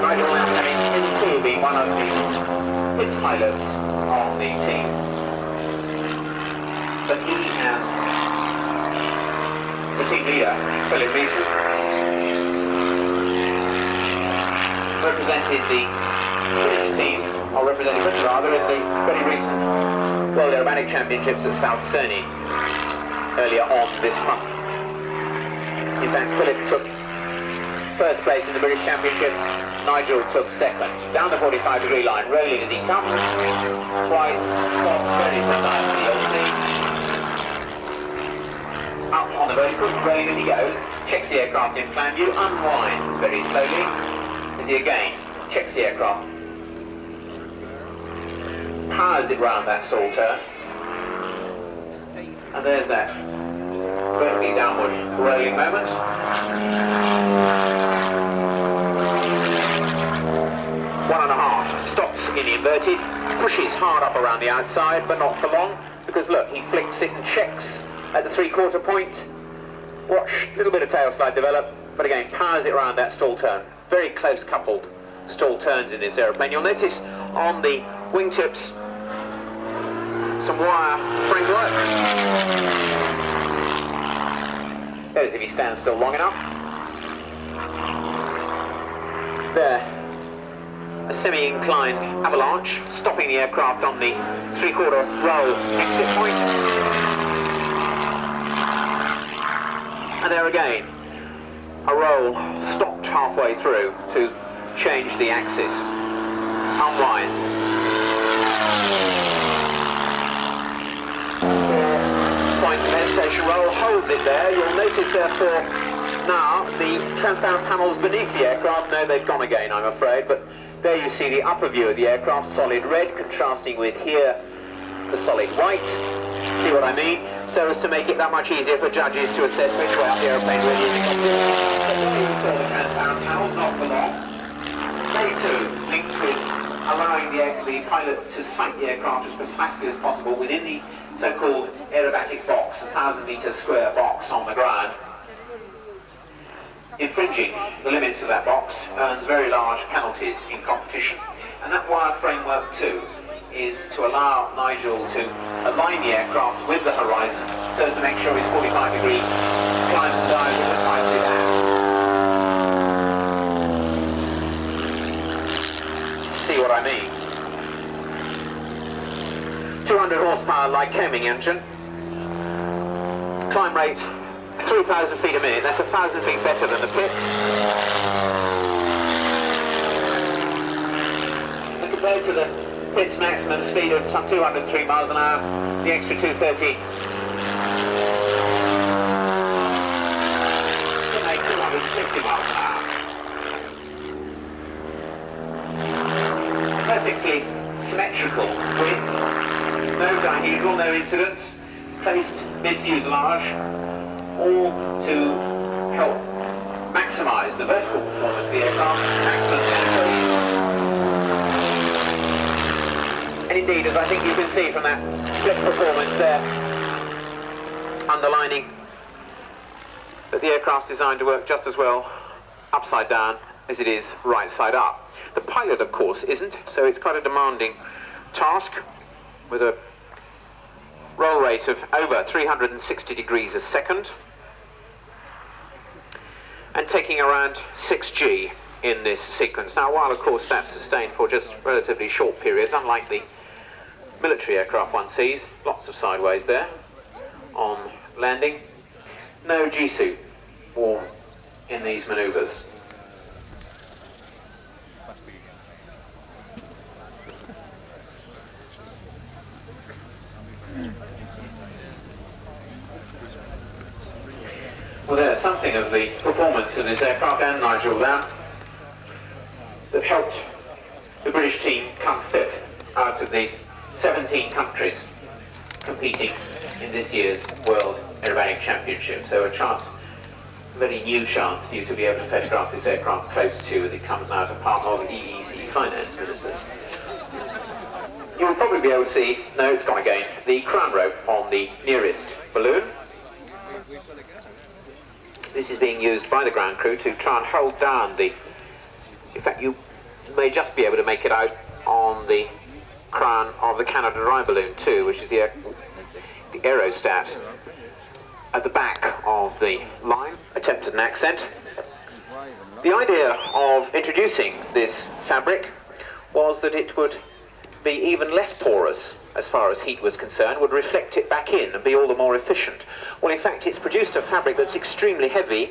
Nigel Lamb having hitherto been one of the Hits pilots on the team, but he and the team leader, Philip Mason, represented the British team, or represented Britain rather, in the very recent World Aerobatic Championships at South Cerney earlier on this month. In fact, Philip took first place in the British Championships, Nigel took second. Down the 45-degree line, rolling as he comes, twice, stopped very precisely on the up on the vertical, rolling as he goes, checks the aircraft in plan view, unwinds very slowly as he again checks the aircraft, powers it round that stall turn, and there's that vertically downward rolling moment. 1.5, stops in the inverted, pushes hard up around the outside, but not for long, because look, he flicks it and checks at the 3/4 point. Watch, a little bit of tail slide develop, but again, powers it around that stall turn. Very close coupled stall turns in this aeroplane. You'll notice on the wingtips, carbon wire framework. There's if he stands still long enough. There, a semi-inclined avalanche, stopping the aircraft on the three-quarter roll exit point. And there again, a roll stopped halfway through to change the axis. Unwinds. Point to head station roll, holds it there. You'll notice therefore now the transparent panels beneath the aircraft. No, they've gone again, I'm afraid, but there you see the upper view of the aircraft, solid red, contrasting with here the solid white. See what I mean? So as to make it that much easier for judges to assess which way up the aeroplane really is. But there you saw the transparent panels, not for long. They too linked with allowing the pilot to sight the aircraft as precisely as possible within the so-called aerobatic box, 1,000-metre square box on the ground. Infringing the limits of that box earns very large penalties in competition. And that wire framework too is to allow Nigel to align the aircraft with the horizon so as to make sure his 45-degree climb and dive is precisely there. See what I mean? 200 horsepower Lycoming engine. Climb rate 3,000 feet a minute. That's 1,000 feet better than the pit. And compared to the pit's maximum speed of some 203 miles an hour, the extra 230 can make 250 miles an hour. Perfectly symmetrical width, no dihedral, no incidents, placed mid-fuselage, all to help maximise the vertical performance of the aircraft, maximum penetration. And indeed, as I think you can see from that split performance there, underlining that the aircraft's designed to work just as well upside down as it is right side up. The pilot, of course, isn't, so it's quite a demanding task with a roll rate of over 360 degrees a second and taking around 6G in this sequence. Now, while of course that's sustained for just relatively short periods, unlike the military aircraft one sees, lots of sideways there on landing, no G-suit worn in these manoeuvres. Well, there's something of the performance of this aircraft and Nigel there that helped the British team come fifth out of the 17 countries competing in this year's World Aerobatic Championship. So a chance, a very new chance for you to be able to photograph this aircraft close to as it comes now to part of the EEC finance ministers. You'll probably be able to see, no, it's gone again, the crown rope on the nearest balloon. This is being used by the ground crew to try and hold down the... In fact, you may just be able to make it out on the crown of the Canada Dry balloon too, which is the aerostat at the back of the line. Attempted an accent. The idea of introducing this fabric was that it would be even less porous as far as heat was concerned, would reflect it back in and be all the more efficient. Well, in fact, it's produced a fabric that's extremely heavy,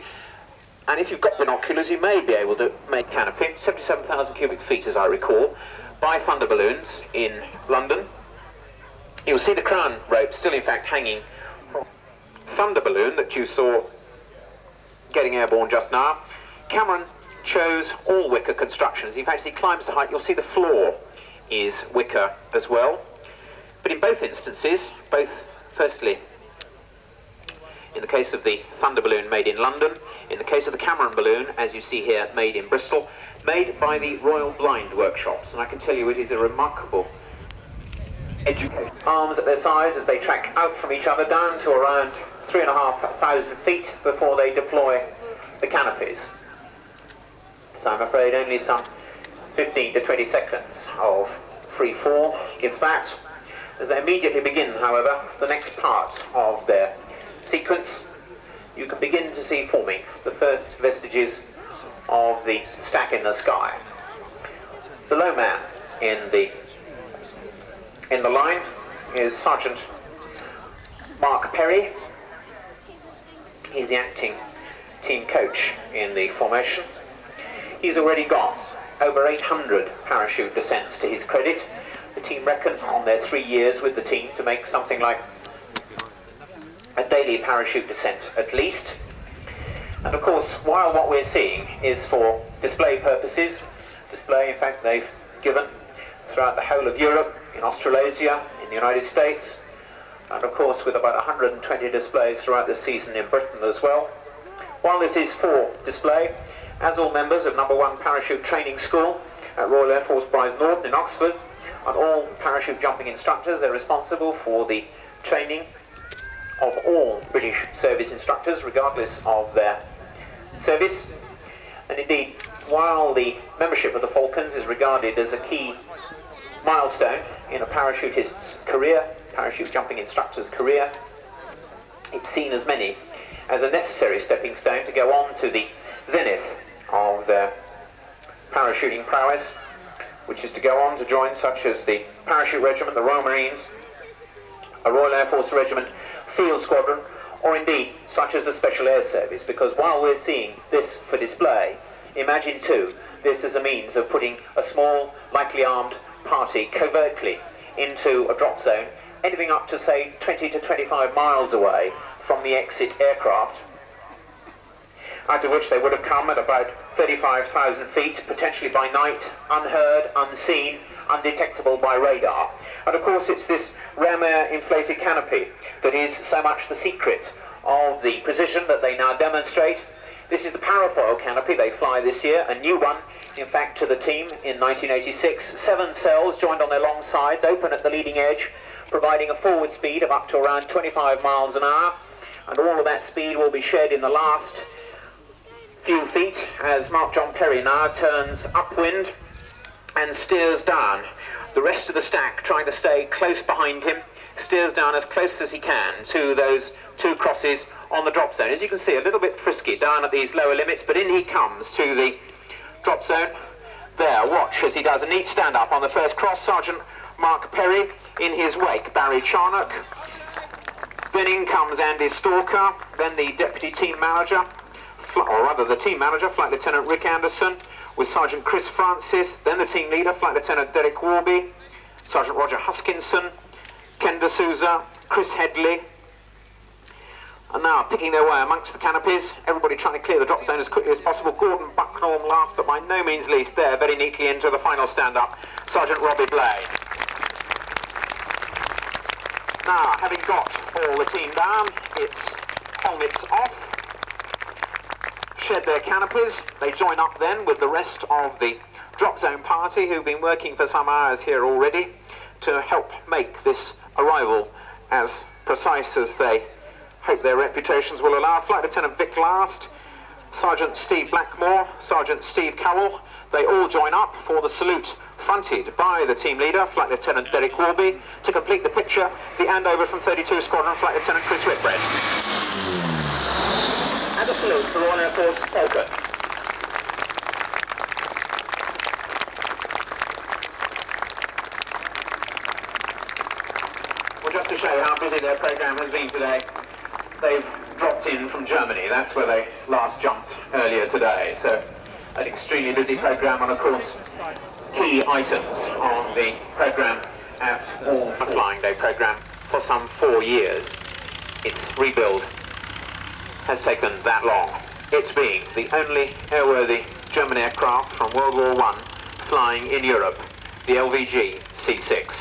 and if you've got binoculars, you may be able to make canopy, 77,000 cubic feet, as I recall, by Thunder balloons in London. You'll see the crown rope still, in fact, hanging from Thunder balloon that you saw getting airborne just now. Cameron chose all wicker constructions. In fact, as he climbs to height, you'll see the floor is wicker as well. But in both instances, firstly, in the case of the Thunder balloon made in London, in the case of the Cameron balloon, as you see here, made in Bristol, made by the Royal Blind Workshops, and I can tell you it is a remarkable education. Arms at their sides as they track out from each other down to around 3,500 feet before they deploy the canopies. So I'm afraid only some 15 to 20 seconds of free fall, if that. As they immediately begin, however, the next part of their sequence, you can begin to see forming the first vestiges of the stack in the sky. The low man in the line is Sergeant Mark Perry. He's the acting team coach in the formation. He's already got over 800 parachute descents to his credit. The team reckon on their 3 years with the team to make something like a daily parachute descent at least. And of course, while what we're seeing is for display purposes, display in fact they've given throughout the whole of Europe, in Australasia, in the United States, and of course with about 120 displays throughout the season in Britain as well. While this is for display, as all members of No. 1 Parachute Training School at Royal Air Force Prize Norton in Oxford, and all parachute jumping instructors, they're responsible for the training of all British service instructors, regardless of their service. And indeed, while the membership of the Falcons is regarded as a key milestone in a parachutist's career, parachute jumping instructor's career, it's seen as many as a necessary stepping stone to go on to the zenith of their parachuting prowess, which is to go on to join such as the Parachute Regiment, the Royal Marines, a Royal Air Force Regiment, Field Squadron, or indeed such as the Special Air Service. Because while we're seeing this for display, imagine too this as a means of putting a small, lightly armed party covertly into a drop zone, anything up to say 20 to 25 miles away from the exit aircraft, out of which they would have come at about 35,000 feet, potentially by night, unheard, unseen, undetectable by radar. And of course it's this ram air inflated canopy that is so much the secret of the precision that they now demonstrate. This is the parafoil canopy they fly this year, a new one, in fact, to the team in 1986. 7 cells joined on their long sides, open at the leading edge, providing a forward speed of up to around 25 miles an hour. And all of that speed will be shared in the last few feet as Mark John Perry now turns upwind and steers down. The rest of the stack, trying to stay close behind him, steers down as close as he can to those 2 crosses on the drop zone. As you can see, a little bit frisky down at these lower limits, but in he comes to the drop zone. There, watch as he does a neat stand-up on the first cross. Sergeant Mark Perry, in his wake, Barry Charnock. Then in comes Andy Stalker, then the deputy team manager, or rather the team manager, Flight Lieutenant Rick Anderson, with Sergeant Chris Francis, then the team leader, Flight Lieutenant Derek Warby, Sergeant Roger Huskinson, Ken D'Souza, Chris Headley. And now picking their way amongst the canopies, everybody trying to clear the drop zone as quickly as possible. Gordon Bucknall last, but by no means least there, very neatly into the final stand-up, Sergeant Robbie Blay. Now, having got all the team down, it's helmets off, shed their canopies. They join up then with the rest of the drop zone party who've been working for some hours here already to help make this arrival as precise as they hope their reputations will allow. Flight Lieutenant Vic Last, Sergeant Steve Blackmore, Sergeant Steve Cowell, they all join up for the salute fronted by the team leader, Flight Lieutenant Derek Warby. To complete the picture, the handover from 32 Squadron, Flight Lieutenant Chris Whitbread. And a salute for Royal Air Force Falcon. Well, just to show you how busy their programme has been today, they've dropped in from Germany. That's where they last jumped earlier today. So, an extremely busy programme, and of course, key items on the programme at all Flying Day programme for some 4 years. Its rebuild has taken that long. It's being the only airworthy German aircraft from World War I flying in Europe, the LVG C6.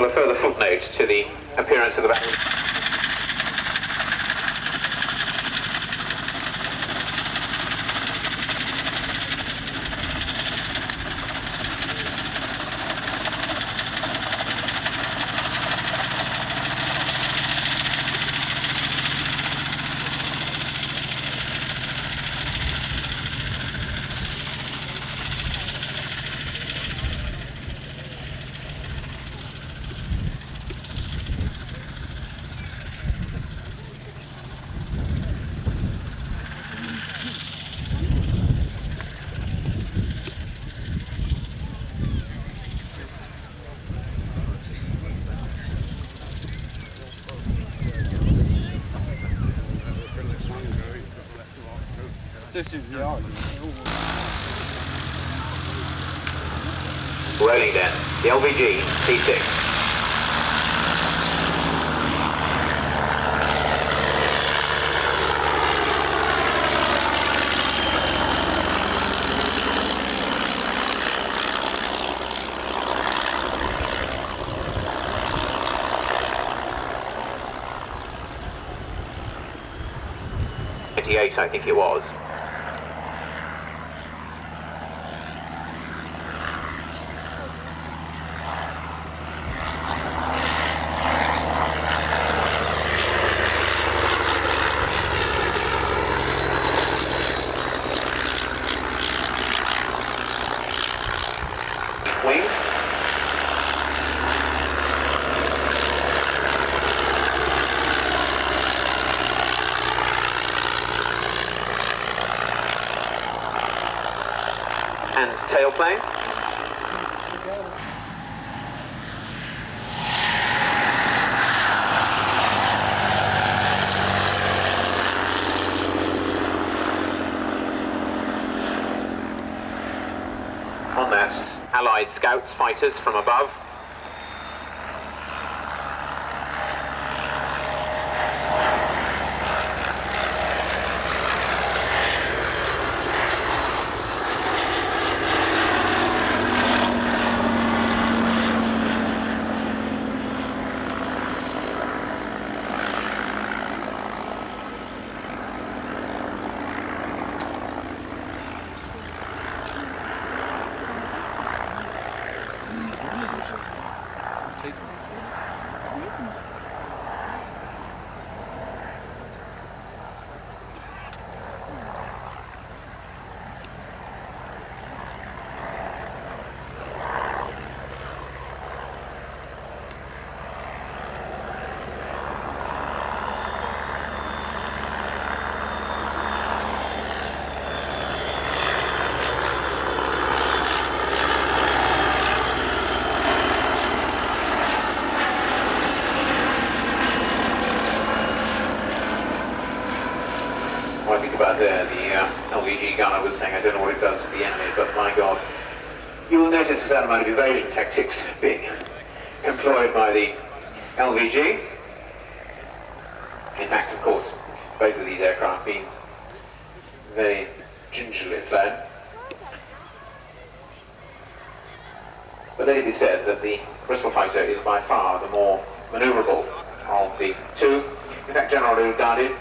Well, a further footnote to the appearance of the battle.
This is the argument.
Rolling then, the LVG C6. I think it was. Wings. And tailplane. On that, Allied scouts, fighters from above. I think about there, the LVG gun, I was saying, I don't know what it does to the enemy, but my God, you will notice a certain amount of evasion tactics being employed by the LVG. In fact, of course, both of these aircraft being very gingerly flown. But let it be said that the Bristol fighter is by far the more manoeuvrable of the two. In fact, generally regarded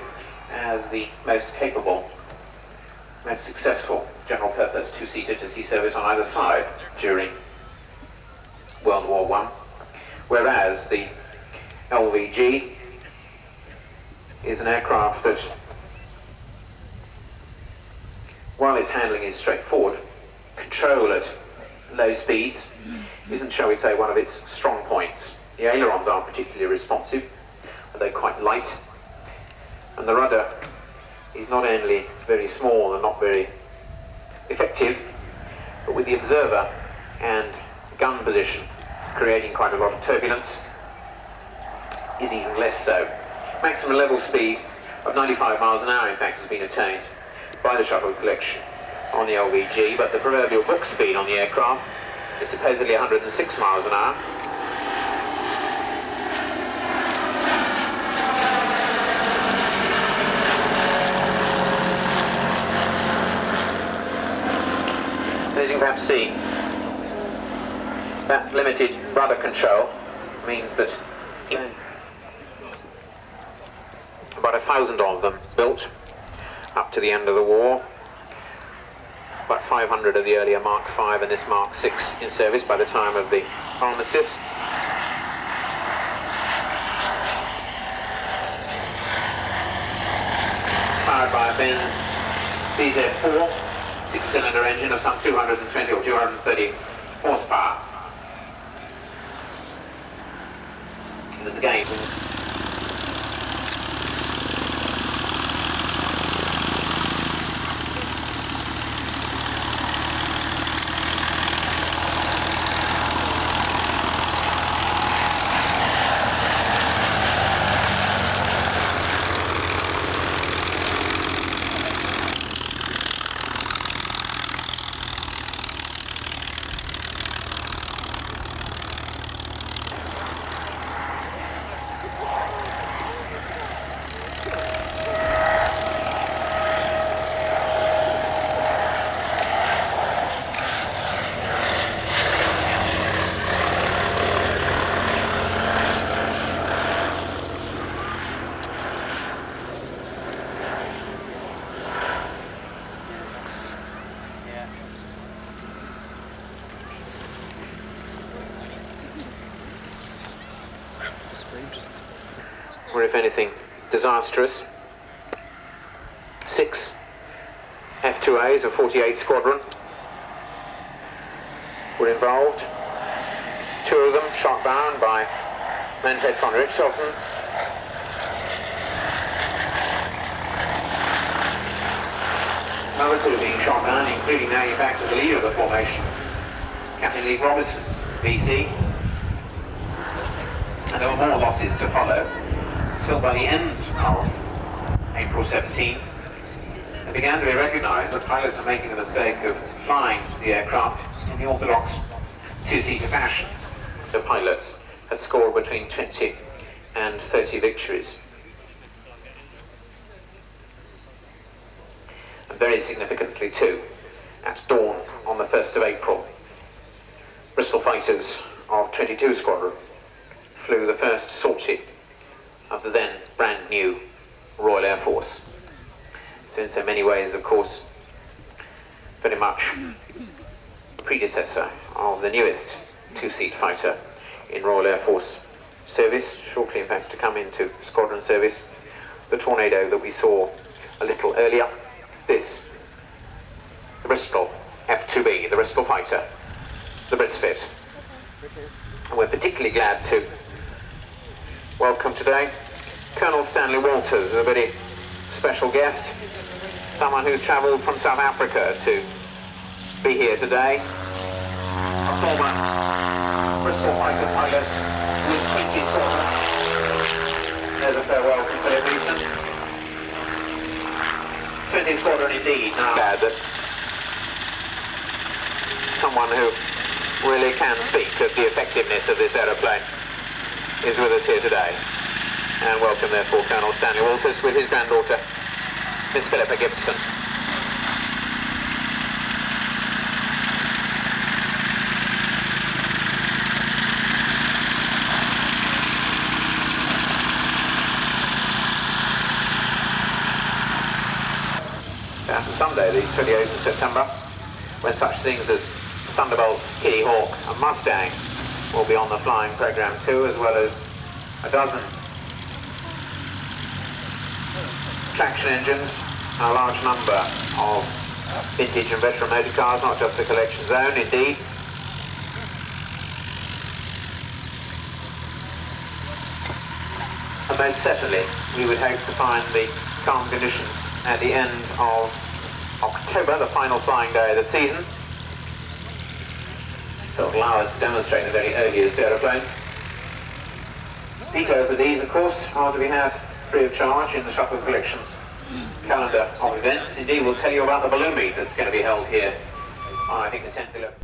as the most capable, most successful general purpose two-seater to sea service on either side during World War I, whereas the LVG is an aircraft that, while its handling is straightforward, control at low speeds isn't, shall we say, one of its strong points. The ailerons aren't particularly responsive, but they're quite light. And the rudder is not only very small and not very effective, but with the observer and gun position creating quite a lot of turbulence, is even less so. Maximum level speed of 95 miles an hour, in fact, has been attained by the shuttle collection on the LVG, but the proverbial book speed on the aircraft is supposedly 106 miles an hour. As you can perhaps see, that limited rudder control means that about 1,000 of them built up to the end of the war. About 500 of the earlier Mark V and this Mark VI in service by the time of the armistice. Powered by a Benz CZ4 six-cylinder engine of some 220 or 230 horsepower. And this again. Or if anything disastrous. 6 F2As of 48 Squadron were involved. 2 of them shot down by Manfred von Richthofen. Another 2 being shot down, including now in fact the leader of the formation, Captain Lee Robertson, VC. And there were more losses to follow, until by the end of April 17, it began to be recognised that pilots are making the mistake of flying the aircraft in the orthodox two-seater fashion. The pilots had scored between 20 and 30 victories. And very significantly too, at dawn on the 1st of April, Bristol fighters of 22 Squadron flew the first sortie of the then brand new Royal Air Force. So in so many ways, of course, very much the predecessor of the newest two-seat fighter in Royal Air Force service, shortly in fact to come into squadron service, the Tornado that we saw a little earlier. This, the Bristol F2B, the Bristol fighter, the Brisfit. And we're particularly glad to welcome today Colonel Stanley Walters, a very special guest, someone who's travelled from South Africa to be here today, a former Bristol fighter pilot with 20 Squadron. There's a farewell from Philip Beeson. 20 Squadron indeed. Now glad that someone who really can speak of the effectiveness of this aeroplane is with us here today. And welcome therefore Colonel Stanley Walters with his granddaughter, Miss Philippa Gibson. Sunday, the 28th of September, when such things as Thunderbolt, Kitty Hawk and Mustang will be on the flying programme too, as well as a dozen traction engines and a large number of vintage and retro motor cars, not just the collection zone, indeed. And most certainly we would hope to find the calm conditions at the end of October, the final flying day of the season. So it'll allow us to demonstrate the very earliest aeroplane. Details of these, of course, are to be had free of charge in the Shuttleworth Collections calendar of events. Indeed, we'll tell you about the balloon meet that's going to be held here on, I think, the 10th, 11th.